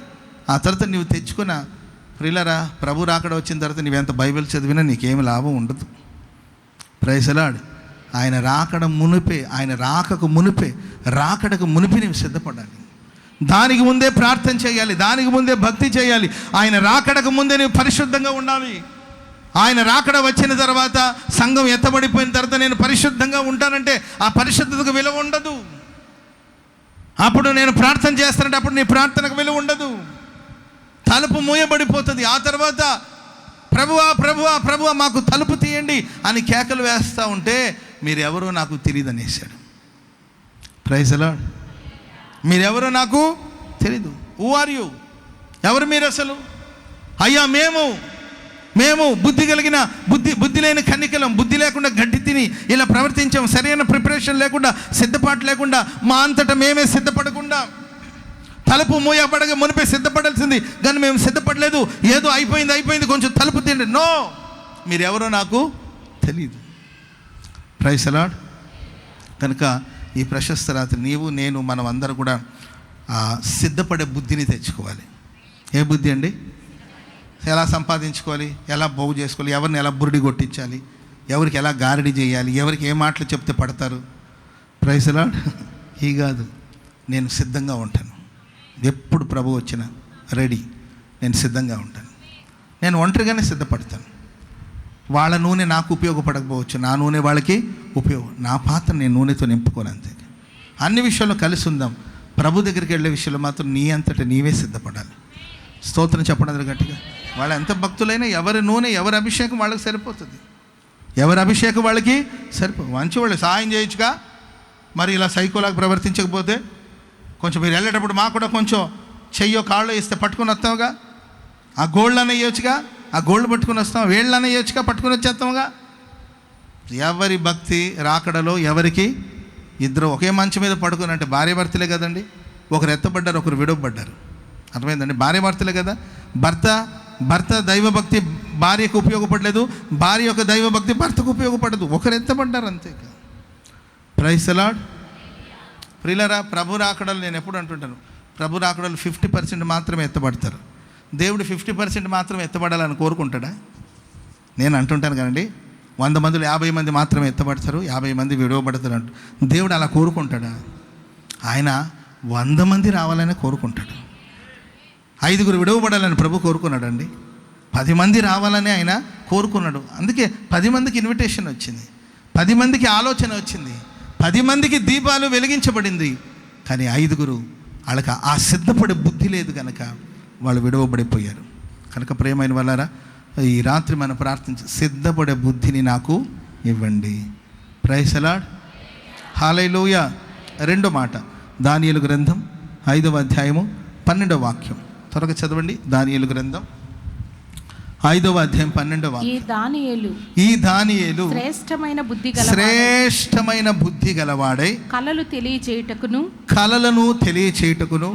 ఆ తర్వాత నువ్వు తెచ్చుకున్న ప్రియులరా, ప్రభు రాకడ వచ్చిన తర్వాత నువ్వెంత బైబిల్ చదివినా నీకేమి లాభం ఉండదు. Praise Lord. ఆయన రాకడ మునిపే, ఆయన రాకకు మునిపే, రాకడకు మునిపి నువ్వు సిద్ధపడాలి. దానికి ముందే ప్రార్థన చేయాలి, దానికి ముందే భక్తి చేయాలి. ఆయన రాకడకు ముందే నువ్వు పరిశుద్ధంగా ఉండాలి. ఆయన రాకడ వచ్చిన తర్వాత, సంఘం ఎత్తబడిపోయిన తర్వాత నేను పరిశుద్ధంగా ఉంటానంటే ఆ పరిశుద్ధతకు విలువ ఉండదు. అప్పుడు నేను ప్రార్థన చేస్తానంటే అప్పుడు నీ ప్రార్థనకు విలువ ఉండదు. తలుపు మూయబడిపోతుంది. ఆ తర్వాత ప్రభువా ప్రభువా ప్రభువా మాకు తలుపు తీయండి అని కేకలు వేస్తూ ఉంటే మీరెవరో నాకు తెలియదు అనేసాడు. Praise lord. మీరెవరో నాకు తెలీదు. Who are you? ఎవరు మీరు అసలు? అయ్యా మేము బుద్ధి కలిగిన బుద్ధి లేని కన్నికలం, బుద్ధి లేకుండా గడ్డి తిని ఇలా ప్రవర్తించాం, సరైన ప్రిపరేషన్ లేకుండా, సిద్ధపాటు లేకుండా, మా అంతటా మేమే సిద్ధపడకుండా, తలుపు మూయబడగా మునిపే సిద్ధపడాల్సింది కానీ మేము సిద్ధపడలేదు, ఏదో అయిపోయింది కొంచెం తలుపు తీయండి. నో, మీరెవరో నాకు తెలీదు. Praise Lord. కనుక ఈ ప్రశస్త రాత్రి నీవు నేను మనం అందరూ కూడా సిద్ధపడే బుద్ధిని తెచ్చుకోవాలి. ఏ బుద్ధి అండి? ఎలా సంపాదించుకోవాలి, ఎలా బాగు చేసుకోవాలి, ఎవరిని ఎలా బురిడి కొట్టించాలి, ఎవరికి ఎలా గారడి చేయాలి, ఎవరికి ఏ మాటలు చెప్తే పడతారు. Praise Lord. ఈ కాదు, నేను సిద్ధంగా ఉంటాను. ఎప్పుడు ప్రభు వచ్చినా రెడీ, నేను సిద్ధంగా ఉంటాను. నేను ఒంటరిగానే సిద్ధపడతాను. వాళ్ళ నూనె నాకు ఉపయోగపడకపోవచ్చు, నా నూనె వాళ్ళకి నా పాత్ర నేను నూనెతో నింపుకోను. అంతే. అన్ని విషయాల్లో కలిసి ఉందాం. ప్రభు దగ్గరికి వెళ్ళే విషయంలో మాత్రం నీ అంతటా నీవే సిద్ధపడాలి. స్తోత్రం చెప్పడం గట్టిగా. వాళ్ళు ఎంత భక్తులైనా ఎవరి నూనె ఎవరి అభిషేకం వాళ్ళకి సరిపోతుంది. ఎవరి అభిషేకం వాళ్ళకి మంచి వాళ్ళు సహాయం చేయొచ్చుగా. మరి ఇలా సైకోలాగా ప్రవర్తించకపోతే కొంచెం మీరు వెళ్ళేటప్పుడు మాకు కూడా కొంచెం చెయ్యో కాళ్ళు ఇస్తే పట్టుకుని వస్తావుగా. ఆ గోల్డ్ అన్న వేయొచ్చుగా, ఆ గోల్డ్ పట్టుకుని వస్తాం, వేళ్ళన్న వేయొచ్చుగా, పట్టుకుని వచ్చేస్తాముగా. ఎవరి భక్తి రాకడలో ఎవరికి ఇద్దరు ఒకే మంచం మీద పడుకుని, అంటే భార్య భర్తలే కదండి. ఒకరు ఎత్తబడ్డారు, ఒకరు విడవబడ్డారు. అర్థమైందండి? భార్య భర్తలే కదా. భర్త దైవభక్తి భార్యకు ఉపయోగపడలేదు, భార్య యొక్క దైవభక్తి భర్తకు ఉపయోగపడదు. ఒకరు ఎత్తబడ్డారు అంతే. Praise the Lord. ప్రియులారా, ప్రభు రాకడలు నేను ఎప్పుడు అంటుంటాను, ప్రభు రాకడలు 50% మాత్రమే ఎత్తబడతారు. దేవుడు 50% మాత్రమే ఎత్తబడాలని కోరుకుంటాడా? నేను అంటుంటాను కదండి, 100 మందిలో 50 మంది మాత్రమే ఎత్తబడతారు, 50 మంది విడవబడతారు అంటూ. దేవుడు అలా కోరుకుంటాడా? ఆయన 100 మంది రావాలని కోరుకుంటాడు. 5 విడవబడాలని ప్రభు కోరుకున్నాడండి. 10 మంది రావాలని ఆయన కోరుకున్నాడు. అందుకే 10 మందికి ఇన్విటేషన్ వచ్చింది, 10 మందికి ఆలోచన వచ్చింది, 10 మందికి దీపాలు వెలిగించబడింది. కానీ 5 వాళ్ళకి ఆ సిద్ధపడే బుద్ధి లేదు కనుక వాళ్ళు విడవబడిపోయారు. కనుక ప్రియమైన వాళ్ళారా, ఈ రాత్రి మనం ప్రార్థించి సిద్ధపడే బుద్ధిని నాకు ఇవ్వండి. Praise the Lord. హల్లెలూయా. 2వ మాట, దానియేలు గ్రంథం 5వ అధ్యాయము 12వ వాక్యం. త్వరగా చదవండి. దానియేలు గ్రంథం 5వ అధ్యాయం 12వ వాక్యం. ఈ దానియేలు శ్రేష్టమైన బుద్ధి గలవాడై కలలను తెలియచేయుటకును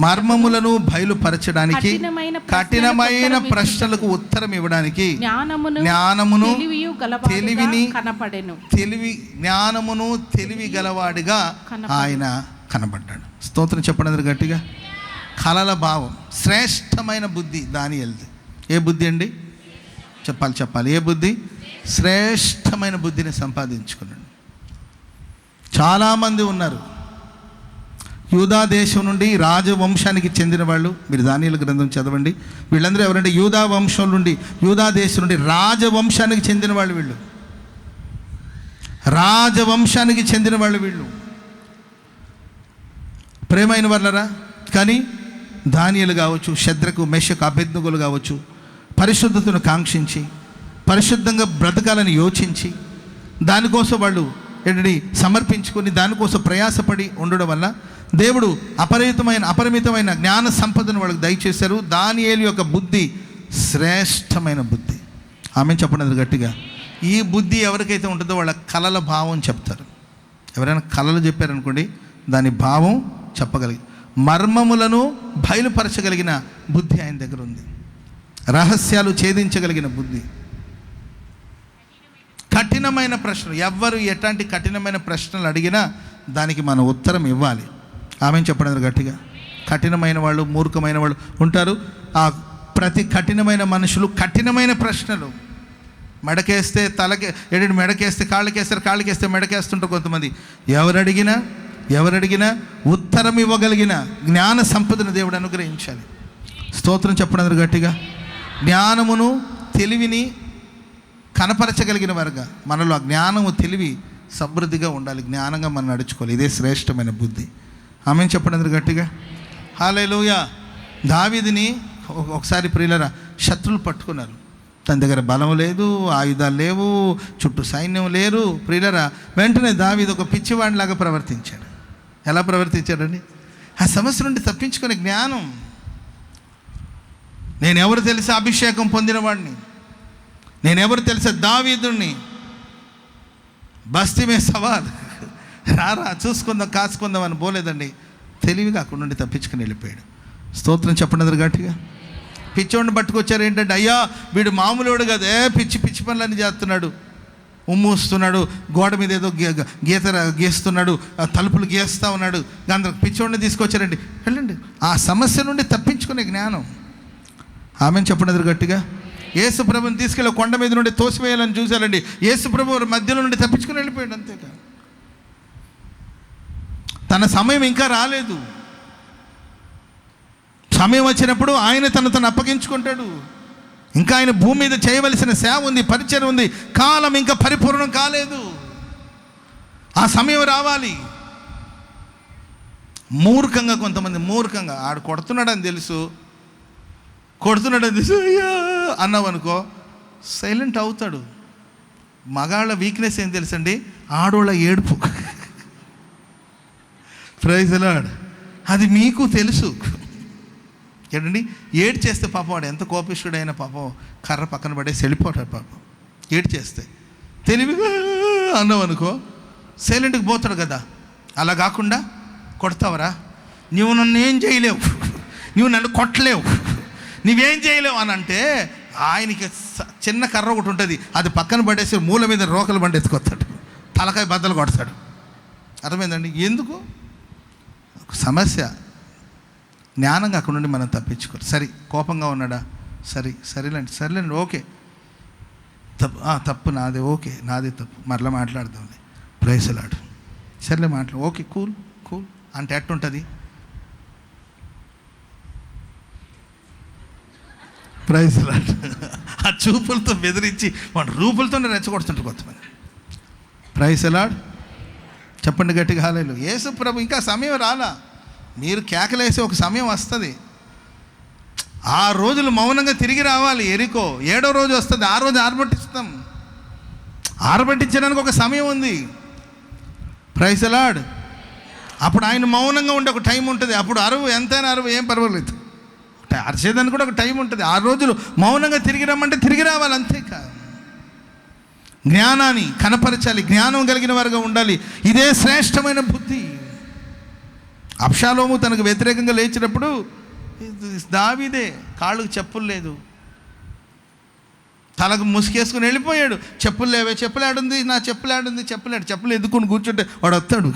మర్మములను బయలుపరచడానికి కఠినమైన ప్రశ్నలకు ఉత్తరం ఇవ్వడానికి తెలివి గలవాడిగా ఆయన కనబడ్డాడు. స్తోత్రం చెప్పండి గట్టిగా. కలల భావం, శ్రేష్టమైన బుద్ధి దానియేలుది. ఏ బుద్ధి అండి? చెప్పాలి. ఏ బుద్ధి? శ్రేష్టమైన బుద్ధిని సంపాదించుకున్నాడు. చాలామంది ఉన్నారు యూదా దేశం నుండి రాజవంశానికి చెందిన వాళ్ళు. మీరు దానియేలు గ్రంథం చదవండి. వీళ్ళందరూ ఎవరంటే యూదా వంశం నుండి, యూదా దేశం నుండి రాజవంశానికి చెందిన వాళ్ళు. వీళ్ళు రాజవంశానికి చెందిన వాళ్ళు వీళ్ళు. ప్రేమైన వాళ్ళరా, కానీ దానియేలు కావచ్చు, షద్రకు మెషకు అబేద్నెగోలు కావచ్చు, పరిశుద్ధతను కాంక్షించి పరిశుద్ధంగా బ్రతకాలని యోచించి దానికోసం వాళ్ళు సమర్పించుకొని దానికోసం ప్రయాసపడి ఉండడం వల్ల దేవుడు అపరిమితమైన జ్ఞాన సంపదను వాళ్ళకి దయచేశారు. దానియేలు యొక్క బుద్ధి శ్రేష్టమైన బుద్ధి. ఆమె చెప్పండి గట్టిగా. ఈ బుద్ధి ఎవరికైతే ఉంటుందో వాళ్ళ కలల భావం చెప్తారు. ఎవరైనా కలలు చెప్పారనుకోండి, దాని భావం చెప్పగలిగి మర్మములను బయలుపరచగలిగిన బుద్ధి ఆయన దగ్గర ఉంది. రహస్యాలు ఛేదించగలిగిన బుద్ధి. కఠినమైన ప్రశ్నలు, ఎవ్వరు ఎట్లాంటి కఠినమైన ప్రశ్నలు అడిగినా దానికి మనం ఉత్తరం ఇవ్వాలి. ఆమె చెప్పడం గట్టిగా. కఠినమైన వాళ్ళు, మూర్ఖమైన వాళ్ళు ఉంటారు. ఆ ప్రతి కఠినమైన మనుషులు కఠినమైన ప్రశ్నలు, మెడకేస్తే మెడకేస్తే కాళ్ళకేస్తారు, కాళ్ళకేస్తే మెడకేస్తుంటారు కొంతమంది. ఎవరడిగినా ఉత్తరం ఇవ్వగలిగిన జ్ఞాన సంపదను దేవుడు అనుగ్రహించాలి. స్తోత్రం చెప్పడం గట్టిగా. జ్ఞానమును తెలివిని కనపరచగలిగిన వారుగా మనలో ఆ జ్ఞానము తెలివి సమృద్ధిగా ఉండాలి. జ్ఞానంగా మనం నడుచుకోవాలి. ఇదే శ్రేష్టమైన బుద్ధి. ఆమె చెప్పడం గట్టిగా. హల్లెలూయా. దావీదుని ఒకసారి ప్రియులరా శత్రువులు పట్టుకున్నారు. తన దగ్గర బలం లేదు, ఆయుధాలు లేవు, చుట్టూ సైన్యం లేరు. ప్రియులరా, వెంటనే దావీదు ఒక పిచ్చివాడిలాగా ప్రవర్తించాడు. ఎలా ప్రవర్తించాడండి? ఆ సమస్య నుండి తప్పించుకునే జ్ఞానం. నేనెవరు తెలిసే అభిషేకం పొందిన వాడిని, నేనెవరు తెలిసే దావీదుని, బస్తీ మే సవాల్, రారా చూసుకుందాం కాసుకుందాం అని పోలేదండి. తెలివిగా అక్కడి నుండి తప్పించుకుని వెళ్ళిపోయాడు. స్తోత్రం చెప్పండి గట్టిగా. పిచ్చోడిని పట్టుకొచ్చారు. ఏంటంటే, అయ్యా వీడు మామూలుడు కదా, పిచ్చి పనులన్నీ చేస్తున్నాడు, ఉమ్మూస్తున్నాడు, గోడ మీద ఏదో గీస్తున్నాడు, తలుపులు గీస్తూ ఉన్నాడు. అందరూ పిచ్చోడిని తీసుకొచ్చారండి. వెళ్ళండి. ఆ సమస్య నుండి తప్పించుకునే జ్ఞానం. ఆమె చెప్పండి గట్టిగా. యేసు ప్రభుని తీసుకెళ్ళి కొండ మీద నుండి తోసివేయాలని చూశారండి. యేసు ప్రభు మధ్యలో నుండి తప్పించుకుని వెళ్ళిపోయాడు. అంతేకా, తన సమయం ఇంకా రాలేదు. సమయం వచ్చినప్పుడు ఆయన తను అప్పగించుకుంటాడు. ఇంకా ఆయన భూమి మీద చేయవలసిన సేవ ఉంది, పరిచయం ఉంది. కాలం ఇంకా పరిపూర్ణం కాలేదు. ఆ సమయం రావాలి. కొంతమంది మూర్ఖంగా ఆడు కొడుతున్నాడని తెలుసు, కొడుతున్నాడు అయ్యా అన్నావు అనుకో, సైలెంట్ అవుతాడు. మగాళ్ళ వీక్నెస్ ఏం తెలుసండి? ఆడోళ్ళ ఏడుపు. Praise the Lord. అది మీకు తెలుసు. ఏంటండి, ఏడు చేస్తే పాపం వాడు ఎంత కోపిష్ఠుడైనా పాపం కర్ర పక్కన పడేసి వెళ్ళిపోతాడు పాపం. ఏడు చేస్తే తెలివిగా అన్నావు అనుకో, సైలెంట్కి పోతాడు కదా. అలా కాకుండా కొడతావరా, నువ్వు నన్ను ఏం చేయలేవు, నువ్వు నన్ను కొట్టలేవు, నువ్వేం చేయలేవు అని అంటే ఆయనకి చిన్న కర్ర ఒకటి ఉంటుంది, అది పక్కన పడేసి మూల మీద రోకలు బండి ఎత్తుకొస్తాడు, తలకాయ బద్దలు కొడతాడు. అర్థమైందండి? ఎందుకు? సమస్య. జ్ఞానంగా అక్కడ నుండి మనం తప్పించుకోరు. సరే, కోపంగా ఉన్నాడా, సరేలేండి ఓకే, తప్పు నాదే, ఓకే నాదే తప్పు, మరలా మాట్లాడదాంలే, ప్రైజ్ ది లార్డ్, సరేలే మాట్లాడు, ఓకే కూల్ అంటే ఎట్టుంటుంది? Praise the lord. ఆ చూపులతో బెదిరించి వాడు రూపులతోనే రెచ్చగొడుతుంటారు కొంతమంది. Praise the Lord. చెప్పండి గట్టిగా హల్లెలూయా. యేసు ప్రభు ఇంకా సమయం రాలా. మీరు కేకలేసే ఒక సమయం వస్తుంది. ఆ రోజులు మౌనంగా తిరిగి రావాలి. ఎరికో 7వ రోజు వస్తుంది, ఆ రోజు ఆర్భటిస్తాం. ఆర్భటించడానికి ఒక సమయం ఉంది. Praise the Lord. అప్పుడు ఆయన మౌనంగా ఉండే ఒక టైం ఉంటుంది. అప్పుడు అరువు ఎంతైనా అరువు, ఏం పర్వాలేదు, అరిచేదానికి కూడా ఒక టైం ఉంటుంది. ఆ రోజులు మౌనంగా తిరిగి రమ్మంటే తిరిగి రావాలి, అంతేకాదు. జ్ఞానాన్ని కనపరచాలి, జ్ఞానం కలిగిన వారుగా ఉండాలి. ఇదే శ్రేష్టమైన బుద్ధి. అబ్షాలోము తనకు వ్యతిరేకంగా లేచినప్పుడు దావీదే కాళ్ళకు చెప్పులు లేదు, తలకు ముసుకేసుకుని వెళ్ళిపోయాడు. చెప్పులు లేవే, చెప్పులాడుంది, నా చెప్పులాడుంది, చెప్పులు ఎదుకుని కూర్చుంటే వాడు వస్తాడు.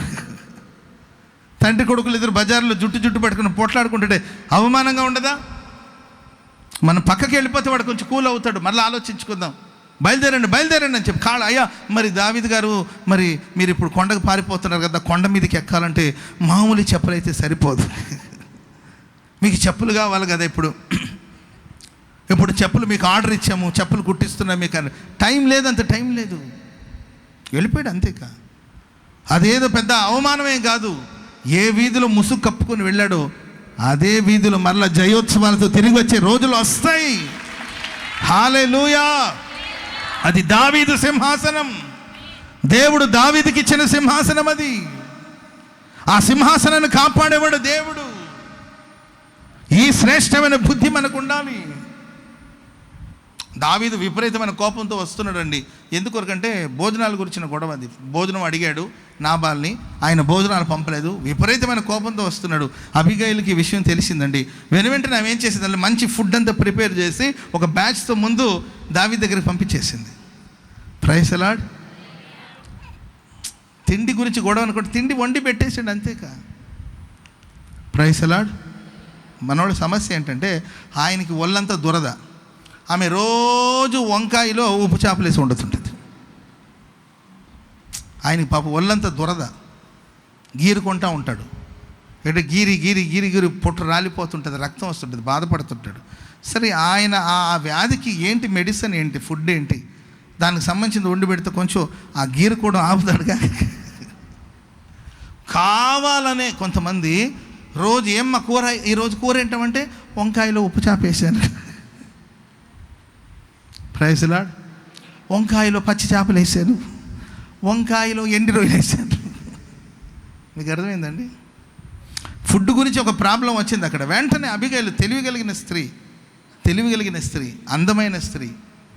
తండ్రి కొడుకులు ఇద్దరు బజార్లో జుట్టు పట్టుకుని పొట్లాడుకుంటుంటే అవమానంగా ఉండదా? మనం పక్కకి వెళ్ళిపోతే వాడు కొంచెం కూల్ అవుతాడు. మళ్ళీ ఆలోచించుకుందాం, బయలుదేరండి అని చెప్పి కాళ్ళు. అయ్యా, మరి దావీదు గారు, మరి మీరు ఇప్పుడు కొండకు పారిపోతున్నారు కదా, కొండ మీదకి ఎక్కాలంటే మామూలు చెప్పులైతే సరిపోదు, మీకు చెప్పులు కావాలి కదా. ఇప్పుడు చెప్పులు మీకు ఆర్డర్ ఇచ్చాము, చెప్పులు కుట్టిస్తున్నాం మీకు. టైం లేదు, వెళ్ళిపోయాడు, అంతేకా. అదేదో పెద్ద అవమానమేం కాదు. ఏ వీధిలో ముసుగు కప్పుకొని వెళ్ళాడో అదే వీధిలో మరలా జయోత్సవాలతో తిరిగి వచ్చే రోజులు వస్తాయి. హల్లెలూయా. అది దావీదు సింహాసనం. దేవుడు దావీదుకి ఇచ్చిన సింహాసనం అది. ఆ సింహాసనాన్ని కాపాడేవాడు దేవుడు. ఈ శ్రేష్టమైన బుద్ధి మనకు ఉండాలి. దావీదు విపరీతమైన కోపంతో వస్తున్నాడండి. ఎందుకొరకంటే భోజనాల గురించిన గొడవ అది. భోజనం అడిగాడు నాబాల్ని, ఆయన భోజనాలు పంపలేదు, విపరీతమైన కోపంతో వస్తున్నాడు. అబిగైలుకి ఈ విషయం తెలిసిందండి. వెంటనే ఆమె ఏం చేసిందంటే మంచి ఫుడ్ అంతా ప్రిపేర్ చేసి ఒక బ్యాచ్తో ముందు దావీదు దగ్గరికి పంపించేసింది. Praise the lord. తిండి గురించి గొడవ అనుకోండి, తిండి వండి పెట్టేసాడు, అంతేకా. Praise the Lord. మనోళ్ళ సమస్య ఏంటంటే ఆయనకి ఒళ్ళంతా దురద. ఆమె రోజు వంకాయలో ఉప్పు చేపలు వేసి వండుతుంటుంది. ఆయనకి పాప ఒళ్ళంతా దురద, గీరుకుంటూ ఉంటాడు. అంటే గీరి పొట్టు రాలిపోతుంటుంది, రక్తం వస్తుంటుంది, బాధపడుతుంటాడు. సరే, ఆయన ఆ వ్యాధికి ఏంటి మెడిసిన్ ఏంటి, ఫుడ్ ఏంటి, దానికి సంబంధించింది వండి పెడితే కొంచెం ఆ గీరు కూడా ఆపుతాడుగా. కావాలనే కొంతమంది రోజు ఏమ్మా కూర, ఈరోజు కూర ఏంటంటే వంకాయలో ఉప్పు చేప వేసాను. Praise the lord. వంకాయలో పచ్చి చేపలు వేసాను, వంకాయలో ఎండి రొయ్యలు వేసాను. మీకు అర్థమైందండి? ఫుడ్ గురించి ఒక ప్రాబ్లం వచ్చింది అక్కడ. వెంటనే అబిగైలు తెలివిగలిగిన స్త్రీ, అందమైన స్త్రీ.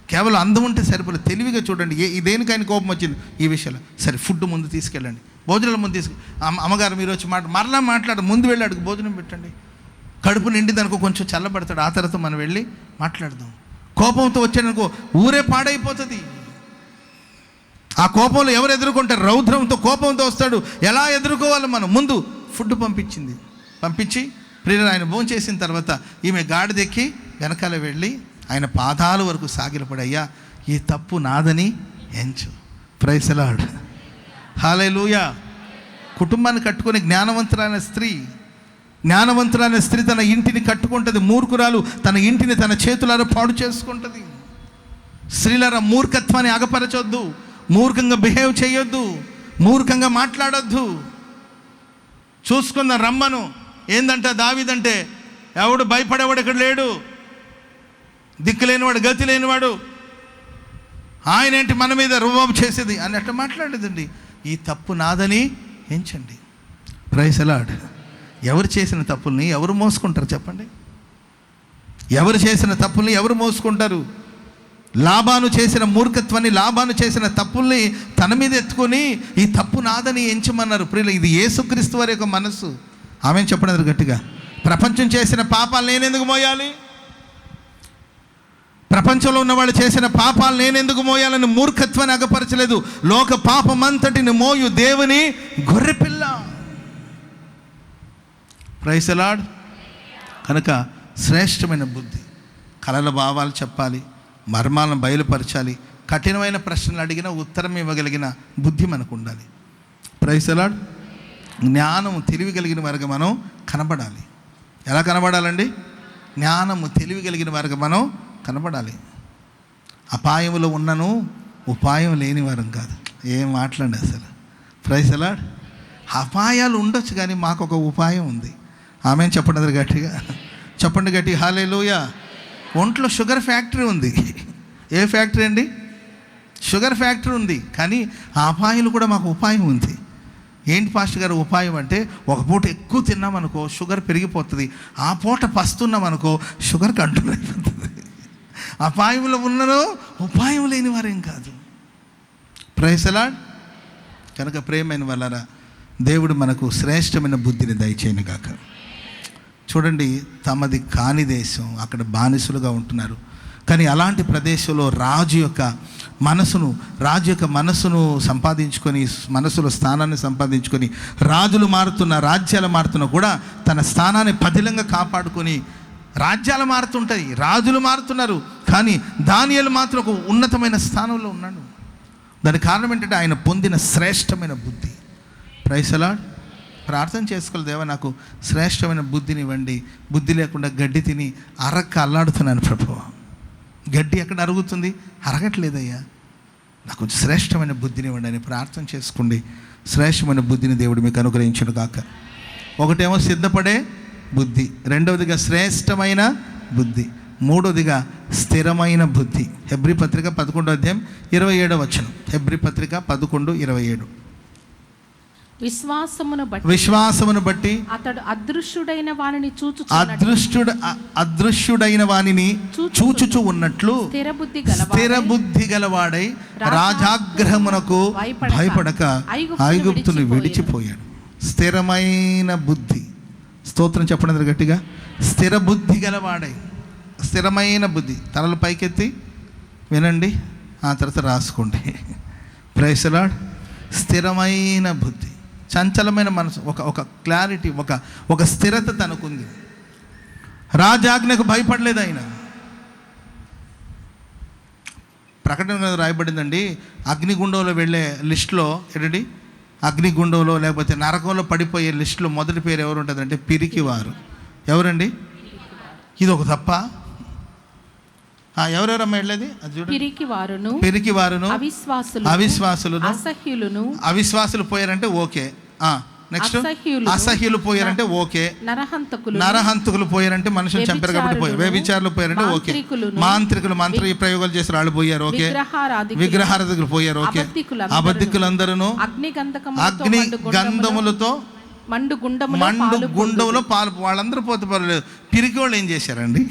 కేవలం అందం ఉంటే సరిపోలేదు, తెలివిగా చూడండి. దేనికైనా కోపం వచ్చింది ఈ విషయంలో. సరే, ఫుడ్ ముందు తీసుకెళ్ళండి, భోజనాల ముందు అమ్మగారు మీరు వచ్చి మరలా మాట్లాడు, ముందు వెళ్ళి అడుగు భోజనం పెట్టండి. కడుపు నిండి దానికి కొంచెం చల్లబడతాడు, ఆ తర్వాత మనం వెళ్ళి మాట్లాడదాం. కోపంతో వచ్చాడనుకో ఊరే పాడైపోతుంది. ఆ కోపంలో ఎవరు ఎదుర్కొంటారు? రౌద్రంతో, కోపంతో వస్తాడు. ఎలా ఎదుర్కోవాలి మనం? ముందు ఫుడ్ పంపించి ప్రియులు ఆయన భోజనం చేసిన తర్వాత ఈమె గాడిదెక్కి వెనకాల వెళ్ళి ఆయన పాదాల వరకు సాగిలపడి, అయ్యా ఈ తప్పు నాదని ఎంచు. Praise the Lord. హల్లెలూయా. కుటుంబాన్ని కట్టుకునే జ్ఞానవంతులైన స్త్రీ తన ఇంటిని కట్టుకుంటుంది. మూర్ఖురాలు తన ఇంటిని తన చేతులారా పాడు చేసుకుంటుంది. స్త్రీలారా, మూర్ఖత్వాన్ని అగపరచొద్దు, మూర్ఖంగా బిహేవ్ చేయొద్దు, మూర్ఖంగా మాట్లాడొద్దు. చూసుకుందాం రమ్మను. ఏందంట దావీదంటే, ఎవడు భయపడేవాడు ఇక్కడ లేడు, దిక్కు లేనివాడు, గతి లేనివాడు, ఆయన ఏంటి మన మీద రుబాబు చేసేది అని అట్లా మాట్లాడేదండి. ఈ తప్పు నాదని ఎంచండి. Praise the lord. ఎవరు చేసిన తప్పుల్ని ఎవరు మోసుకుంటారు చెప్పండి? ఎవరు చేసిన తప్పుల్ని ఎవరు మోసుకుంటారు? లాబాను చేసిన మూర్ఖత్వాన్ని, లాబాను చేసిన తప్పుల్ని తన మీద ఎత్తుకొని ఈ తప్పు నాదని ఎంచమన్నారు. ప్రియులు, ఇది యేసుక్రీస్తు వారి యొక్క మనస్సు. ఆమె చెప్పడం గట్టిగా, ప్రపంచం చేసిన పాపాలు నేనెందుకు మోయాలి? ప్రపంచంలో ఉన్న వాళ్ళు చేసిన పాపాలు నేనెందుకు మోయాలని మూర్ఖత్వాన్ని అగపరచలేదు. లోక పాపమంతటిని మోయు దేవుని గొర్రెపిల్ల. Praise the Lord. కనుక శ్రేష్టమైన బుద్ధి, కలల భావాలు చెప్పాలి, మర్మాలను బయలుపరచాలి, కఠినమైన ప్రశ్నలు అడిగిన ఉత్తరం ఇవ్వగలిగిన బుద్ధి మనకు ఉండాలి. Praise the Lord. జ్ఞానము, తెలివి కలిగిన వారికి మనం కనబడాలి. ఎలా కనబడాలండి? జ్ఞానము, తెలివి కలిగిన వారికి మనం కనబడాలి. అపాయములో ఉన్నను ఉపాయం లేని వారం కాదు. ఏం మాట్లాడండి అసలు. Praise the lord. అపాయాలు ఉండొచ్చు కానీ మాకు ఒక ఉపాయం ఉంది. ఆమె చెప్పండి గట్టిగా, చెప్పండి గట్టిగా హల్లెలూయా. ఒంట్లో షుగర్ ఫ్యాక్టరీ ఉంది. ఏ ఫ్యాక్టరీ అండి? షుగర్ ఫ్యాక్టరీ ఉంది. కానీ ఆ అపాయాలు కూడా మాకు ఉపాయం ఉంది. ఏంటి పాస్టర్ గారు ఉపాయం అంటే, ఒక పూట ఎక్కువ తిన్నామనుకో షుగర్ పెరిగిపోతుంది, ఆ పూట పస్తున్నామనుకో షుగర్ కంట్రోల్ అయిపోతుంది. అపాయంలో ఉన్నను ఉపాయం లేని వారేం కాదు. Praise the Lord. కనుక ప్రియమైన వాళ్ళారా, దేవుడు మనకు శ్రేష్టమైన బుద్ధిని దయచేయను గాక. చూడండి, తమది కాని దేశం, అక్కడ బానిసలుగా ఉంటున్నారు. కానీ అలాంటి ప్రదేశంలో రాజు యొక్క మనసును సంపాదించుకొని, మనసులో స్థానాన్ని సంపాదించుకొని, రాజులు మారుతున్న, రాజ్యాలు మారుతున్నా కూడా తన స్థానాన్ని పదిలంగా కాపాడుకొని, రాజ్యాలు మారుతుంటాయి, రాజులు మారుతున్నారు, కానీ దానియేలు మాత్రం ఒక ఉన్నతమైన స్థానంలో ఉన్నాడు. దానికి కారణం ఏంటంటే ఆయన పొందిన శ్రేష్టమైన బుద్ధి. Praise the Lord. ప్రార్థన చేసుకోవాలి, దేవా నాకు శ్రేష్టమైన బుద్ధిని ఇవ్వండి. బుద్ధి లేకుండా గడ్డి తిని అరక్క అల్లాడుతున్నాను ప్రభువా. గడ్డి ఎక్కడ అరుగుతుంది? అరగట్లేదయ్యా, నాకు కొంచెం శ్రేష్టమైన బుద్ధిని ఇవ్వండి అని ప్రార్థన చేసుకోండి. శ్రేష్టమైన బుద్ధిని దేవుడు మీకు అనుగ్రహించును గాక. ఒకటేమో సిద్ధపడే బుద్ధి, రెండవదిగా శ్రేష్టమైన బుద్ధి, మూడవదిగా స్థిరమైన బుద్ధి. హెబ్రీ పత్రిక 11:27. హెబ్రీ పత్రిక 11:27. విశ్వాసమును బట్టి అతడు అదృశ్యుడైన వానిని చూచుచు ఉన్నట్లు స్థిర బుద్ధి గలవాడై రాజాగ్రహమునకు భయపడక ఐగుప్తును విడిచిపోయాడు. స్థిరమైన బుద్ధి. స్తోత్రం చెప్పండి గట్టిగా. స్థిర బుద్ధి గలవాడై, స్థిరమైన బుద్ధి. తలలు పైకెత్తి వినండి, ఆ తర్వాత రాసుకోండి. Praise the Lord. స్థిరమైన బుద్ధి, చంచలమైన మనసు, ఒక క్లారిటీ, ఒక స్థిరత తనకుంది. రాజాజ్ఞకు భయపడలేదు ఆయన. ప్రకటన రాయబడిందండి, అగ్నిగుండంలో వెళ్ళే లిస్టులో ఏంటండి, అగ్నిగుండంలో లేకపోతే నరకంలో పడిపోయే లిస్టులో మొదటి పేరు ఎవరు ఉంటుందంటే పిరికివారు. ఎవరండి? ఇది ఒక తప్ప. ఎవరెవరమ్మా వెళ్ళేది? పిరికివారును అవిశ్వాసులను. అవిశ్వాసులు పోయారంటే ఓకే. నెక్స్ట్ అసహ్యులు పోయారంటే ఓకే. నరహంతకులు పోయారంటే మనుషులు చంపారు కాబట్టి పోయారు. వ్యభిచారులు పోయారంటే ఓకే. మాంత్రికులు మంత్ర ప్రయోగాలు చేసిన వాళ్ళు పోయారు ఓకే. విగ్రహారాధకులు పోయారు ఓకే. అబద్ధికులందరూ అగ్ని గంధములతో మండు గుండంలో పాలు, వాళ్ళందరూ పోతే పర్వాలేదు. పిరికి వాళ్ళు ఏం చేశారండి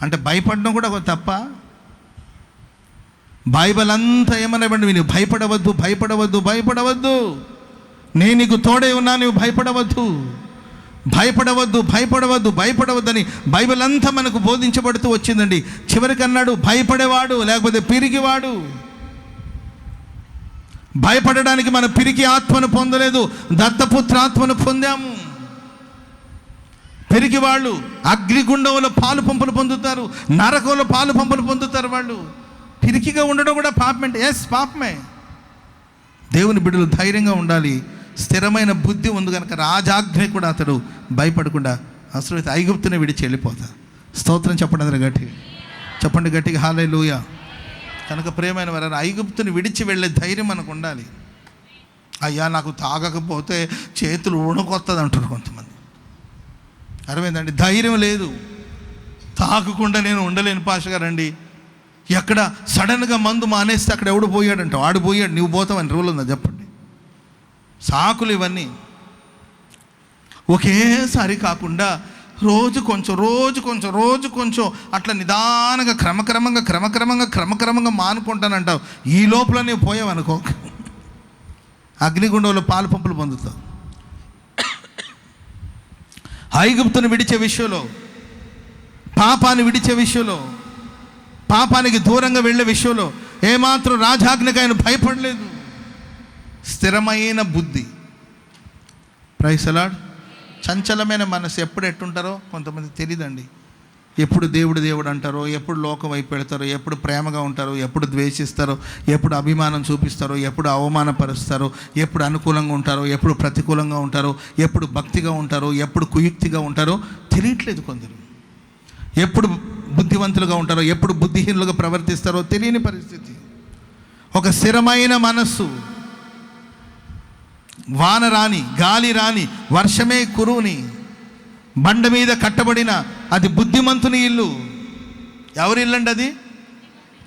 అంటే భయపడడం కూడా ఒక తప్ప. బైబిల్ అంతా ఏమన్నా విని భయపడవద్దు, భయపడవద్దు, భయపడవద్దు, నేను నీకు తోడే ఉన్నా, నువ్వు భయపడవద్దు, భయపడవద్దు, భయపడవద్దు, భయపడవద్దని బైబిల్ అంతా మనకు బోధించబడుతూ వచ్చిందండి. చివరికి అన్నాడు భయపడేవాడు లేకపోతే పిరికివాడు. భయపడడానికి మన పిరికి ఆత్మను పొందలేదు, దత్తపుత్ర ఆత్మను పొందాము. పిరికి వాళ్ళు అగ్నిగుండంలో పాలు పంపులు పొందుతారు, నరకంలో పాలు పంపులు పొందుతారు. వాళ్ళు పిరికిగా ఉండడం కూడా పాపమే. ఎస్, పాపమే. దేవుని బిడ్డలు ధైర్యంగా ఉండాలి. స్థిరమైన బుద్ధి ఉంది కనుక రాజాజ్ఞ కూడా అతడు భయపడకుండా అవసరమైతే ఐగుప్తుని విడిచి వెళ్ళిపోతారు. స్తోత్రం చెప్పండి గట్టిగా, చెప్పండి గట్టిగా హల్లెలూయా. కనుక ప్రియమైన వారు, ఐగుప్తుని విడిచి వెళ్ళే ధైర్యం మనకు ఉండాలి. అయ్యా నాకు తాగకపోతే చేతులు ఉణకొత్తది అంటారు కొంతమంది. అర్థమైందండి? ధైర్యం లేదు. తాగకుండా నేను ఉండలేను పాస్టర్ గారండి. ఎక్కడ సడన్గా మందు మానేస్తే అక్కడ ఎవడు పోయాడంట, వాడు పోయాడు, నువ్వు పోతావని రూల్ ఉందా చెప్పండి? సాకులు ఇవన్నీ. ఒకేసారి కాకుండా రోజు కొంచెం అట్లా నిదానంగా క్రమక్రమంగా మానుకుంటానంటావు. ఈ లోపల నీవు పోయావనుకో, అగ్నిగుండంలో పాలు పంపులు పొందుతావు. ఐగుప్తును విడిచే విషయంలో, పాపాన్ని విడిచే విషయంలో, పాపానికి దూరంగా వెళ్ళే విషయంలో ఏమాత్రం రాజాజ్ఞకు ఆయన భయపడలేదు. స్థిరమైన బుద్ధి. Praise the Lord. చంచలమైన మనసు. ఎప్పుడు ఎట్టుంటారో కొంతమంది తెలియదండి. ఎప్పుడు దేవుడు అంటారో, ఎప్పుడు లోకం వైపు పెడతారో, ఎప్పుడు ప్రేమగా ఉంటారో, ఎప్పుడు ద్వేషిస్తారో, ఎప్పుడు అభిమానం చూపిస్తారో, ఎప్పుడు అవమానపరుస్తారో, ఎప్పుడు అనుకూలంగా ఉంటారో, ఎప్పుడు ప్రతికూలంగా ఉంటారో, ఎప్పుడు భక్తిగా ఉంటారో, ఎప్పుడు కుయుక్తిగా ఉంటారో తెలియట్లేదు కొందరు. ఎప్పుడు బుద్ధివంతులుగా ఉంటారో, ఎప్పుడు బుద్ధిహీనులుగా ప్రవర్తిస్తారో తెలియని పరిస్థితి. ఒక స్థిరమైన మనస్సు. వాన రాని, గాలి రాని, వర్షమే కురువుని, బండ మీద కట్టబడిన అది బుద్ధిమంతుని ఇల్లు. ఎవరి ఇల్లు అండి అది?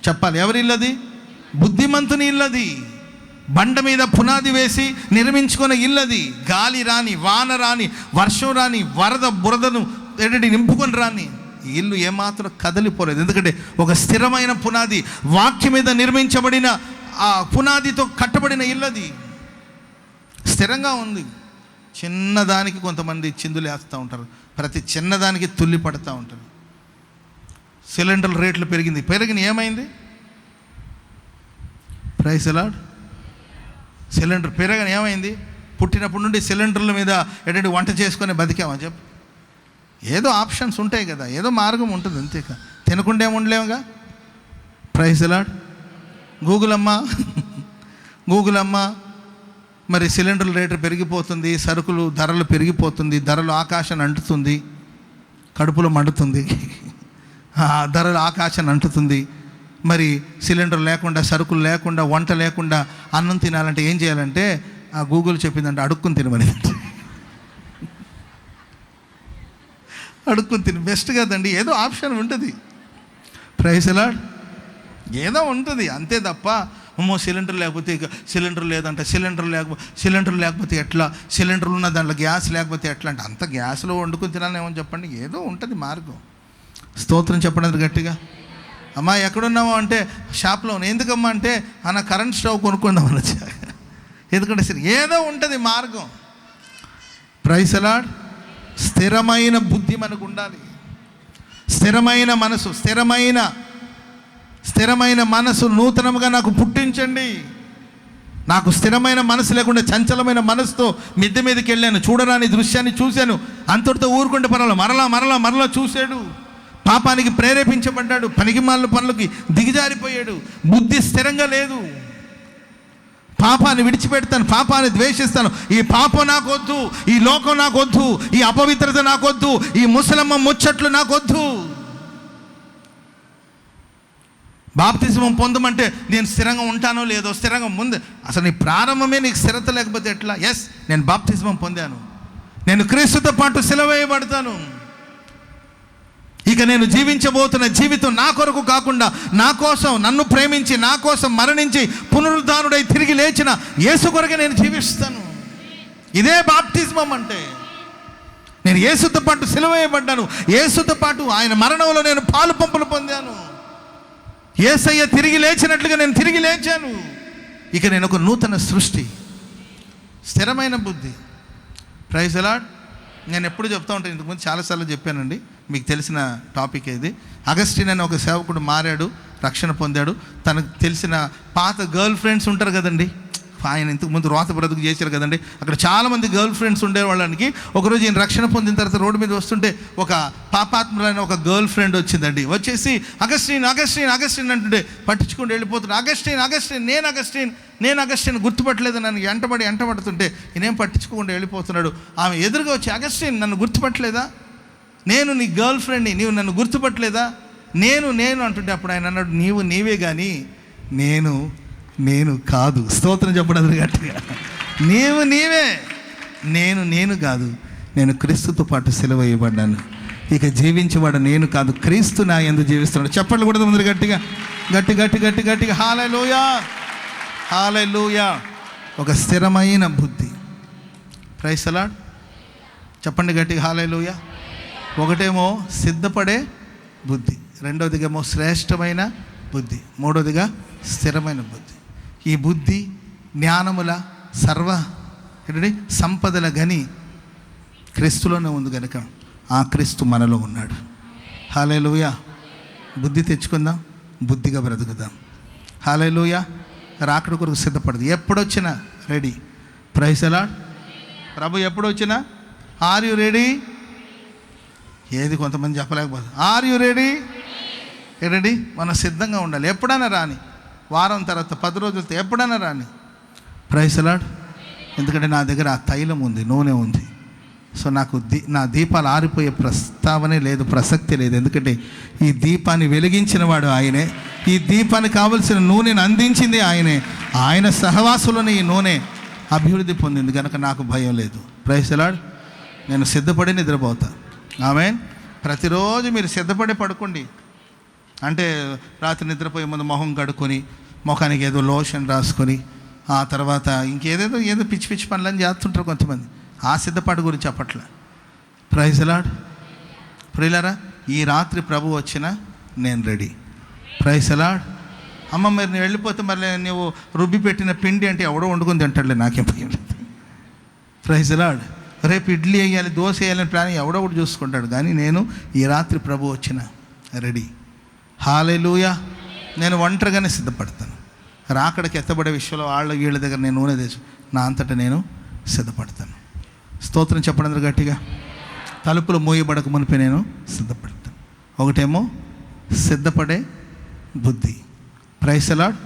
చెప్పాలి, ఎవరి ఇల్లు అది? బుద్ధిమంతుని ఇల్లు అది. బండ మీద పునాది వేసి నిర్మించుకున్న ఇల్లు అది. గాలి రాని, వాన రాని, వర్షం రాని, వరద బురదను నింపుకొని రాని ఈ ఇల్లు ఏమాత్రం కదలిపోలేదు. ఎందుకంటే ఒక స్థిరమైన పునాది, వాక్యం మీద నిర్మించబడిన ఆ పునాదితో కట్టబడిన ఇల్లు అది. స్థిరంగా ఉంది. చిన్నదానికి కొంతమంది చిందులు వేస్తూ ఉంటారు, ప్రతి చిన్నదానికి తుల్లి పడుతూ ఉంటారు. సిలిండర్ రేట్లు పెరిగిన ఏమైంది? Praise the Lord. సిలిండర్ పెరగని ఏమైంది? పుట్టినప్పటి నుండి సిలిండర్ల మీద ఎటువంటి వంట చేసుకొని బతికామా చెప్పు? ఏదో ఆప్షన్స్ ఉంటాయి కదా, ఏదో మార్గం ఉంటుంది అంతేకా. తినకుండా ఏమి ఉండలేముగా. Praise the Lord. గూగుల్ అమ్మ మరి సిలిండర్ రేటు పెరిగిపోతుంది, సరుకులు ధరలు పెరిగిపోతుంది, ధరలు ఆకాశాన్ని అంటుతుంది, కడుపులో మండుతుంది, ధరలు ఆకాశాన్ని అంటుతుంది. మరి సిలిండర్ లేకుండా, సరుకులు లేకుండా, వంట లేకుండా అన్నం తినాలంటే ఏం చేయాలంటే ఆ గూగుల్ చెప్పిందంటే అడుక్కుని తినమని. అడుక్కుని తిని బెస్ట్ కదండి. ఏదో ఆప్షన్ ఉంటుంది. Praise the Lord. ఏదో ఉంటుంది అంతే తప్ప అమ్మో సిలిండర్ లేకపోతే ఇక సిలిండర్ లేదంట, సిలిండర్ లేకపోతే ఎట్లా, సిలిండర్ ఉన్న దాంట్లో గ్యాస్ లేకపోతే ఎట్లా అంటే అంత గ్యాస్లో వండుకొని తినాలని ఏమని చెప్పండి. ఏదో ఉంటుంది మార్గం. స్తోత్రం చెప్పండి గట్టిగా. అమ్మా ఎక్కడున్నామో అంటే షాప్లో. ఎందుకమ్మా అంటే అన్న కరెంట్ స్టవ్ కొనుక్కుందామని వచ్చా. ఎందుకంటే ఏదో ఉంటుంది మార్గం. Praise the Lord. స్థిరమైన బుద్ధి మనకు ఉండాలి. స్థిరమైన మనసు, స్థిరమైన మనసు నూతనంగా నాకు పుట్టించండి. నాకు స్థిరమైన మనసు లేకుండా చంచలమైన మనసుతో మిద్దె మీదకి వెళ్ళాను, చూడరాని దృశ్యాన్ని చూశాను, అంతటితో ఊరుకుంటే పర్వాలేదు, మరలా చూశాడు. పాపానికి ప్రేరేపించబడ్డాడు, పనికిమాలిన పనులకి దిగజారిపోయాడు. బుద్ధి స్థిరంగా లేదు. పాపాన్ని విడిచిపెడతాను, పాపాన్ని ద్వేషిస్తాను, ఈ పాపం నాకొద్దు, ఈ లోకం నాకొద్దు, ఈ అపవిత్రత నాకొద్దు, ఈ ముసలమ్మ ముచ్చట్లు నాకొద్దు. బాప్తిజం పొందమంటే నేను స్థిరంగా ఉంటానో లేదో, స్థిరంగా ముందు అసలు నీ ప్రారంభమే నీకు స్థిరత లేకపోతే ఎట్లా? ఎస్, నేను బాప్తిజం పొందాను, నేను క్రీస్తుతో పాటు సిలువ వేయబడతాను, ఇక నేను జీవించబోతున్న జీవితం నా కొరకు కాకుండా నా కోసం, నన్ను ప్రేమించి నా కోసం మరణించి పునరుద్ధానుడై తిరిగి లేచిన యేసు కొరకే నేను జీవిస్తాను. ఇదే బాప్తిజం అంటే. నేను యేసుతో పాటు సిలువ వేయబడ్డాను, యేసుతో పాటు ఆయన మరణంలో నేను పాలు పంపులు పొందాను, యేసయ్య తిరిగి లేచినట్లుగా నేను తిరిగి లేచాను. ఇక నేను ఒక నూతన సృష్టి. స్థిరమైన బుద్ధి. Praise the Lord. నేను ఎప్పుడు చెప్తా ఉంటాను, ఇంతకుముందు చాలాసార్లు చెప్పానండి, మీకు తెలిసిన టాపిక్ ఇది. అగస్టిన్ అనే ఒక సేవకుడు మారాడు, రక్షణ పొందాడు. తనకు తెలిసిన పాత గర్ల్ ఫ్రెండ్స్ ఉంటారు కదండి, ఆయన ఇంతకుముందు రోత బ్రతుకు చేశారు కదండి, అక్కడ చాలామంది గర్ల్ ఫ్రెండ్స్ ఉండేవాళ్ళకి ఒకరోజు ఈయన రక్షణ పొందిన తర్వాత రోడ్డు మీద వస్తుంటే ఒక పాపాత్ములైన ఒక గర్ల్ ఫ్రెండ్ వచ్చిందండి. వచ్చేసి అగస్టిన్ అంటుంటే పట్టించుకుంటూ వెళ్ళిపోతున్నాడు. నేను అగస్టిన్ గుర్తుపట్టలేదు, నన్ను ఎంటబడుతుంటే ఈయనేం పట్టించుకోకుండా వెళ్ళిపోతున్నాడు. ఆమె ఎదురుగా వచ్చి, అగస్టిన్ నన్ను గుర్తుపట్టలేదా, నేను నీ గర్ల్ ఫ్రెండ్ని, నీవు నన్ను గుర్తుపట్టలేదా, నేను అంటుంటే అప్పుడు ఆయన అన్నాడు, నీవే కానీ నేను కాదు. స్తోత్రం చెప్పడం గట్టిగా. నీవే, నేను కాదు, నేను క్రీస్తుతో పాటు సిలువ వేయబడ్డాను. ఇక జీవించేవాడు నేను కాదు, క్రీస్తు నా యందు జీవిస్తున్నాడు. చెప్పండి కూడా ముందు గట్టిగా, గట్టి గట్టి గట్టి గట్టిగా హల్లెలూయా, హల్లెలూయా. ఒక స్థిరమైన బుద్ధి. Praise the Lord. చెప్పండి గట్టిగా హల్లెలూయా. ఒకటేమో సిద్ధపడే బుద్ధి, రెండవదిగేమో శ్రేష్టమైన బుద్ధి, మూడవదిగా స్థిరమైన బుద్ధి. ఈ బుద్ధి జ్ఞానముల సర్వ సంపదల గని క్రీస్తులోనే ఉంది కనుక ఆ క్రీస్తు మనలో ఉన్నాడు. హల్లెలూయా. బుద్ధి తెచ్చుకుందాం, బుద్ధిగా బ్రతుకుదాం. హల్లెలూయా. రాకడ కొరకు సిద్ధపడదు. ఎప్పుడొచ్చినా రెడీ. Praise the Lord. ప్రభు ఎప్పుడొచ్చినా ఆర్ యు రెడీ? ఏది కొంతమంది చెప్పలేకపోతే ఆర్ యు రెడీ? రెడీ. మనం సిద్ధంగా ఉండాలి. ఎప్పుడైనా రాని, వారం తర్వాత 10 రోజులతో ఎప్పుడైనా రాని. Praise the Lord. ఎందుకంటే నా దగ్గర ఆ తైలం ఉంది, నూనె ఉంది. సో నాకు నా దీపాలు ఆరిపోయే ప్రస్తావనే లేదు, ప్రసక్తి లేదు. ఎందుకంటే ఈ దీపాన్ని వెలిగించిన వాడు ఆయనే, ఈ దీపానికి కావలసిన నూనెను అందించింది ఆయనే. ఆయన సహవాసంలోనే ఈ నూనె అభివృద్ధి పొందింది కనుక నాకు భయం లేదు. Praise the Lord. నేను సిద్ధపడి నిద్రపోతా. ఆమేన్. ప్రతిరోజు మీరు సిద్ధపడి పడుకోండి. అంటే రాత్రి నిద్రపోయే ముందు మొహం కడుక్కొని, మొఖానికి ఏదో లోషన్ రాసుకొని, ఆ తర్వాత ఏదో పిచ్చి పిచ్చి పనులని చేస్తుంటారు కొంతమంది. ఆ సిద్ధపాటు గురించి చెప్పట్లే. Praise the Lord. ప్రియులారా, ఈ రాత్రి ప్రభు వచ్చినా నేను రెడీ. Praise the lord. అమ్మ మరి నువ్వు వెళ్ళిపోతే మళ్ళీ నువ్వు రుబ్బి పెట్టిన పిండి అంటే ఎవడో వండుకొని తింటాడులే, నాకేం భయం లేదు. Praise the Lord. రేపు ఇడ్లీ వేయాలి, దోశ వేయాలని ప్లాన్ ఎవడో ఒకటి చూసుకుంటాడు. కానీ నేను ఈ రాత్రి ప్రభు వచ్చిన రెడీ. హల్లెలూయా. నేను ఒంటరిగానే సిద్ధపడతాను. రాకడకి ఎత్తబడే విషయంలో వీళ్ళ దగ్గర నేను నూనె తెచ్చు, నా అంతటా నేను సిద్ధపడతాను. స్తోత్రం చెప్పడం గట్టిగా. తలుపులు మూయబడక మునిపే నేను సిద్ధపడతాను. ఒకటేమో సిద్ధపడే బుద్ధి. Praise the lord.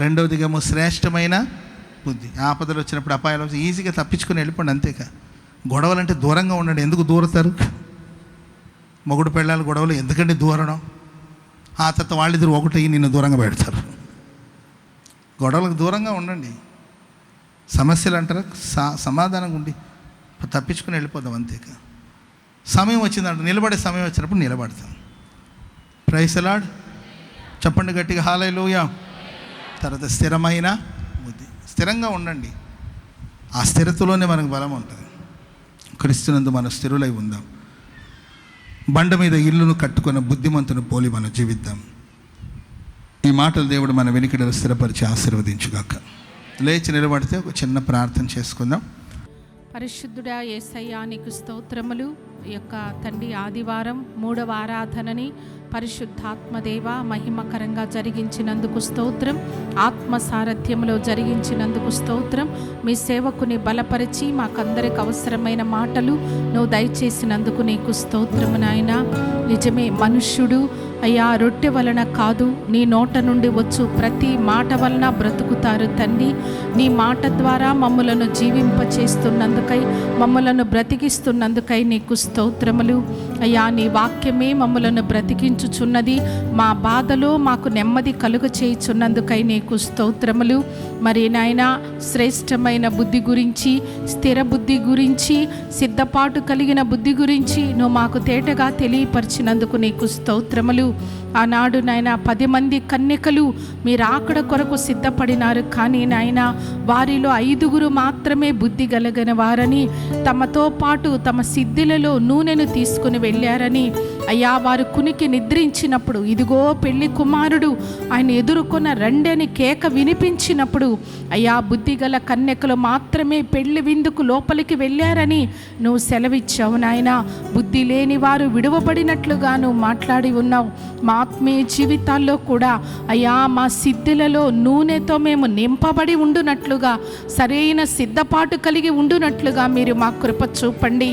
రెండవదిగేమో శ్రేష్టమైన బుద్ధి. ఆపదలు వచ్చినప్పుడు, అపాయాలు వచ్చి ఈజీగా తప్పించుకొని వెళ్ళిపోండి, అంతేకా. గొడవలంటే దూరంగా ఉండండి. ఎందుకు దూరతారు? మొగుడు పెళ్ళాలి గొడవలు ఎందుకంటే దూరడం. ఆ తర్వాత వాళ్ళిద్దరు ఒకటి నిన్ను దూరంగా పెడతారు. గొడవలకు దూరంగా ఉండండి. సమస్యలు అంటారా, సమాధానంగా ఉండి తప్పించుకుని వెళ్ళిపోదాం, అంతేకా. సమయం వచ్చిందంట, నిలబడే సమయం వచ్చినప్పుడు నిలబడతాం. Praise the Lord. చెప్పండి గట్టిగా హల్లెలూయా. తర్వాత స్థిరమైన బుద్ధి. స్థిరంగా ఉండండి. ఆ స్థిరతలోనే మనకు బలం ఉంటుంది. క్రీస్తునందు మనం స్థిరులై ఉందాం. బండ మీద ఇల్లును కట్టుకున్న బుద్ధిమంతుని పోలి మనం జీవిద్దాం. ఈ మాటలు దేవుడు మన వెనుకడలో స్థిరపరిచి ఆశీర్వదించుగాక. లేచి నిలబడితే ఒక చిన్న ప్రార్థన చేసుకుందాం. పరిశుద్ధుడా యేసయ్యా, నీకు స్తోత్రములు. ఈ యొక్క తండ్రి ఆదివారం 3వ ఆరాధనని పరిశుద్ధాత్మదేవ మహిమకరంగా జరిగించినందుకు స్తోత్రం. ఆత్మ సారథ్యంలో జరిగించినందుకు స్తోత్రం. మీ సేవకుని బలపరిచి మాకందరికి అవసరమైన మాటలు నువ్వు దయచేసినందుకు నీకు స్తోత్రము నాయనా. నిజమే, మనుష్యుడు అయ్యా రొట్టె వలన కాదు, నీ నోట నుండి వచ్చు ప్రతి మాట వలన బ్రతుకుతారు తండ్రి. నీ మాట ద్వారా మమ్మలను జీవింపచేస్తున్నందుకై, మమ్మలను బ్రతికిస్తున్నందుకై నీకు స్తోత్రములు అయ్యా. నీ వాక్యమే మమ్మలను బ్రతికించుచున్నది. మా బాధలో మాకు నెమ్మది కలుగ చేయుచున్నందుకై నీకు స్తోత్రములు. మరి నాయనా, శ్రేష్టమైన బుద్ధి గురించి, స్థిర బుద్ధి గురించి, సిద్ధపాటు కలిగిన బుద్ధి గురించి నువ్వు మాకు తేటగా తెలియపరిచినందుకు నీకు స్తోత్రములు. ఆనాడు నాయన 10 మంది కన్యకలు మీరు ఆకడ కొరకు సిద్ధపడినారు. కానీ నాయన వారిలో 5గురు మాత్రమే బుద్ధి గలగన వారని, తమతో పాటు తమ సిద్ధిలలో నూనెను తీసుకుని వెళ్ళారని, అయ్యా వారు కునికి నిద్రించినప్పుడు ఇదిగో పెళ్లి కుమారుడు ఆయన ఎదుర్కొన్న రండని కేక వినిపించినప్పుడు, అయ్యా బుద్ధి గల కన్యకలు మాత్రమే పెళ్లి విందుకు లోపలికి వెళ్ళారని నువ్వు సెలవిచ్చావు నాయన. బుద్ధి లేని వారు విడువబడినట్లుగా నువ్వు మాట్లాడి ఉన్నావు. మా ఆత్మీయ జీవితాల్లో కూడా అయ్యా మా సిద్ధులలో నూనెతో మేము నింపబడి ఉండునట్లుగా, సరైన సిద్ధపాటు కలిగి ఉండునట్లుగా మీరు మా కృప చూపండి.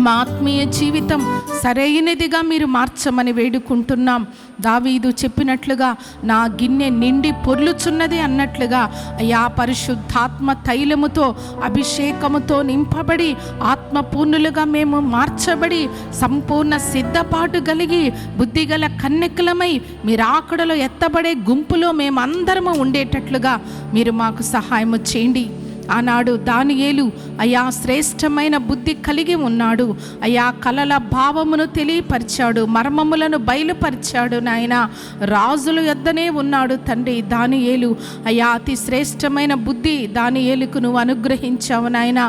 మా ఆత్మీయ జీవితం సరైనదిగా మీరు మార్చమని వేడుకుంటున్నాం. దావీదు చెప్పినట్లుగా నా గిన్నె నిండి పొర్లుచున్నది అన్నట్లుగా అయ్యా పరిశుద్ధాత్మ తైలముతో అభిషేకముతో నింపబడి ఆత్మపూర్ణులుగా మేము మార్చబడి సంపూర్ణ సిద్ధపాటు కలిగి బుద్ధిగల కన్యకులమై మీరు ఆకడలో ఎత్తబడే గుంపులో మేమందరము ఉండేటట్లుగా మీరు మాకు సహాయము చేయండి. ఆనాడు దానియేలు అయా శ్రేష్టమైన బుద్ధి కలిగి ఉన్నాడు. అయా కలల భావమును తెలియపరిచాడు, మర్మములను బయలుపరిచాడు. నాయన రాజుల యొద్దనే ఉన్నాడు తండ్రి దానియేలు. అయా అతి శ్రేష్టమైన బుద్ధి దానియేలుకు నువ్వు అనుగ్రహించావు నాయన.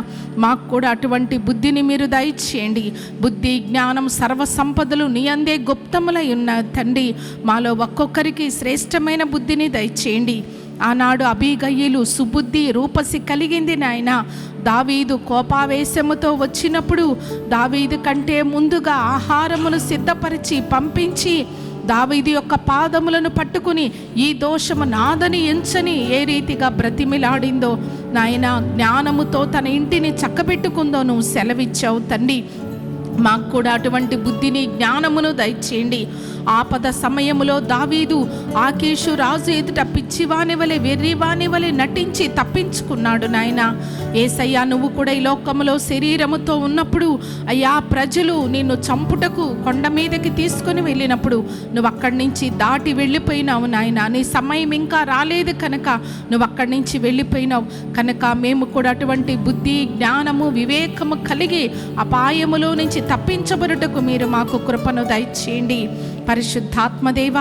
మాకు కూడా అటువంటి బుద్ధిని మీరు దయచేయండి. బుద్ధి, జ్ఞానం, సర్వ సంపదలు నీ అందే గుప్తములై ఉన్న తండ్రి, మాలో ఒక్కొక్కరికి శ్రేష్టమైన బుద్ధిని దయచేయండి. ఆనాడు అబీగయీలు సుబుద్ధి రూపసి కలిగింది నాయన. దావీదు కోపావేశముతో వచ్చినప్పుడు దావీదు కంటే ముందుగా ఆహారమును సిద్ధపరిచి పంపించి దావీదు యొక్క పాదములను పట్టుకుని ఈ దోషము నాదని ఎంచని ఏ రీతిగా బ్రతిమిలాడిందో నాయన, జ్ఞానముతో తన ఇంటిని చక్కబెట్టుకుందో నువ్వు సెలవిచ్చావు తండ్రి. మాకు కూడా అటువంటి బుద్ధిని, జ్ఞానమును దయచేయండి. ఆపద సమయములో దావీదు ఆకీషు రాజు ఎదుట పిచ్చివాని వలె, వెర్రివాని వలె నటించి తప్పించుకున్నాడు నాయన. యేసయ్యా, నువ్వు కూడా ఈ లోకములో శరీరముతో ఉన్నప్పుడు అయ్యా ప్రజలు నిన్ను చంపుటకు కొండ మీదకి తీసుకొని వెళ్ళినప్పుడు నువ్వు అక్కడి నుంచి దాటి వెళ్ళిపోయినావు నాయన. నీ సమయం ఇంకా రాలేదు కనుక నువ్వు అక్కడి నుంచి వెళ్ళిపోయినావు కనుక మేము కూడా అటువంటి బుద్ధి, జ్ఞానము, వివేకము కలిగి అపాయములో నుంచి తప్పించబడుటకు మీరు మాకు కృపను దయచేయండి. పరిశుద్ధాత్మదేవ,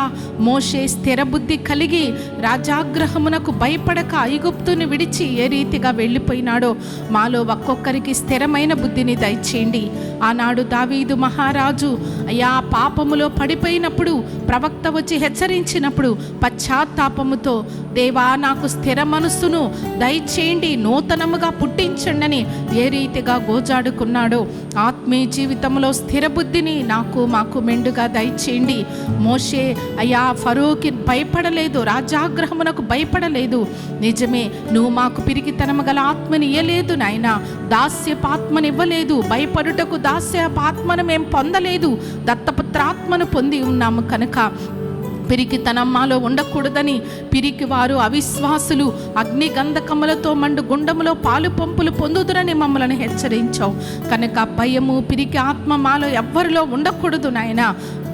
మోషే స్థిర బుద్ధి కలిగి రాజాగ్రహమునకు భయపడక ఐగుప్తుని విడిచి ఏ రీతిగా వెళ్ళిపోయినాడో మాలో ఒక్కొక్కరికి స్థిరమైన బుద్ధిని దయచేయండి. ఆనాడు దావీదు మహారాజు అయ్యా పాపములో పడిపోయినప్పుడు ప్రవక్త వచ్చి హెచ్చరించినప్పుడు పశ్చాత్తాపముతో దేవా నాకు స్థిర మనస్సును దయచేయండి, నూతనముగా పుట్టించండి ఏ రీతిగా గోజాడుకున్నాడో ఆత్మీయ జీవితంలో స్థిర బుద్ధిని నాకు మాకు మెండుగా దయచేయండి. మోషే అయ్యా ఫరోకి భయపడలేదు, రాజాగ్రహమునకు భయపడలేదు. నిజమే, నువ్వు మాకు పిరికితనము గల ఆత్మని ఇవ్వలేదు నాయన, దాస్యపాత్మని ఇవ్వలేదు. భయపడుటకు దాస్యపాత్మను మేము పొందలేదు, దత్తపుత్రాత్మను పొంది ఉన్నాము కనుక పిరికితనం మాలో ఉండకూడదని పిరికి వారు, అవిశ్వాసులు అగ్ని గంధకములతో మండు గుండములో పాలు పంపులు పొందుదురని మమ్మల్ని హెచ్చరించావు కనుక భయము, పిరికి ఆత్మ మాలో ఎవ్వరిలో ఉండకూడదు నాయన.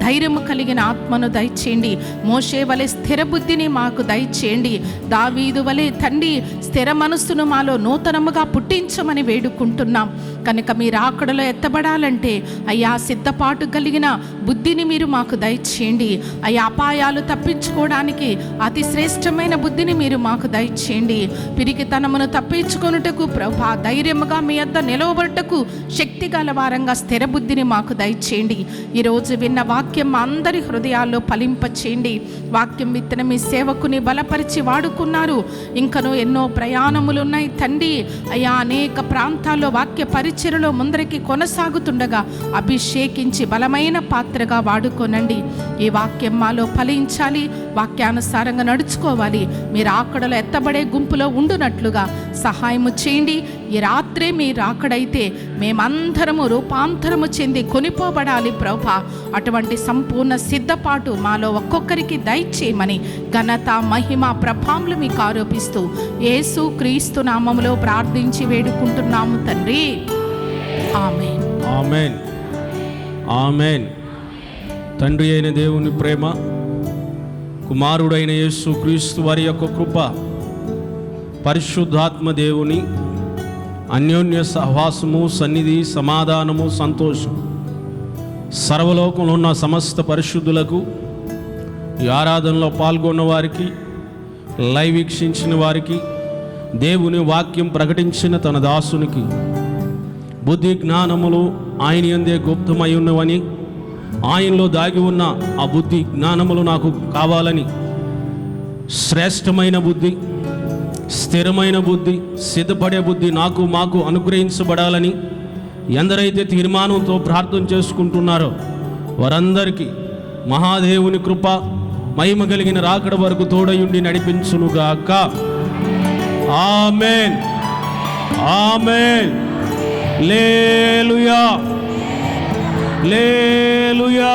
ధైర్యము కలిగిన ఆత్మను దయచేయండి. మోషే వలె స్థిర బుద్ధిని మాకు దయచేయండి. దావీదు వలె తండ్రి స్థిర మనస్సును మాలో నూతనముగా పుట్టించమని వేడుకుంటున్నాం కనుక మీరు ఆకడలో ఎత్తబడాలంటే అయ్యా సిద్ధపాటు కలిగిన బుద్ధిని మీరు మాకు దయచేయండి. అయ్యా అపాయాలు తప్పించుకోవడానికి అతి శ్రేష్టమైన బుద్ధిని మీరు మాకు దయచేయండి. పిరికితనమును తప్పించుకొనుటకు ప్రభా ధైర్యముగా మీ యొద్ద నిలవబడుటకు శక్తి గల వారంగా స్థిర బుద్ధిని మాకు దయచేయండి. ఈరోజు విన్న వాక్యం అందరి హృదయాల్లో ఫలింపచేయండి. వాక్యం విత్తన మీ సేవకుని బలపరిచి వాడుకున్నారు. ఇంకనూ ఎన్నో ప్రయాణములు ఉన్నాయి తండ్రి. అయ్యా అనేక ప్రాంతాల్లో వాక్య పరిచర్యలో ముందరికి కొనసాగుతుండగా అభిషేకించి బలమైన పాత్రగా వాడుకోనండి. ఈ వాక్యం మాలో ఫలించాలి, వాక్యానుసారంగా నడుచుకోవాలి. మీరు ఆకడలో ఎత్తబడే గుంపులో ఉండునట్లుగా సహాయము చేయండి. ఈ రాత్రే మీరు ఆకడైతే మేమందరము రూపాంతరము చెంది కొనిపోబడాలి ప్రభా. అటువంటి సంపూర్ణ సిద్ధపాటు మాలో ఒక్కొక్కరికి దయచేయమని ఘనత, మహిమ, ప్రభావములు మీకు ఆరోపిస్తూ యేసు క్రీస్తు నామములో ప్రార్థించి వేడుకుంటున్నాము తండ్రి. ఆమేన్. ఆమేన్. ఆమేన్. తండ్రి అయిన దేవుని ప్రేమ, కుమారుడైన యేసు క్రీస్తు వారి యొక్క కృప, పరిశుద్ధాత్మ దేవుని అన్యోన్య సహవాసము, సన్నిధి, సమాధానము, సంతోషం సర్వలోకంలో ఉన్న సమస్త పరిశుద్ధులకు, ఈ ఆరాధనలో పాల్గొన్న వారికి, లైవ్ వీక్షించిన వారికి, దేవుని వాక్యం ప్రకటించిన తన దాసునికి బుద్ధి జ్ఞానములు ఆయన యందే గుప్తమై ఉన్నవని, ఆయనలో దాగి ఉన్న ఆ బుద్ధి జ్ఞానములు నాకు కావాలని, శ్రేష్టమైన బుద్ధి, స్థిరమైన బుద్ధి, సిద్ధపడే బుద్ధి నాకు మాకు అనుగ్రహించబడాలని ఎందరైతే తీర్మానంతో ప్రార్థన చేసుకుంటున్నారో వారందరికీ మహాదేవుని కృప, మహిమ కలిగిన రాకడ వరకు తోడయుండి నడిపించునుగాక. ఆమేన్. ఆమేన్. లేలుయా. లేలుయా.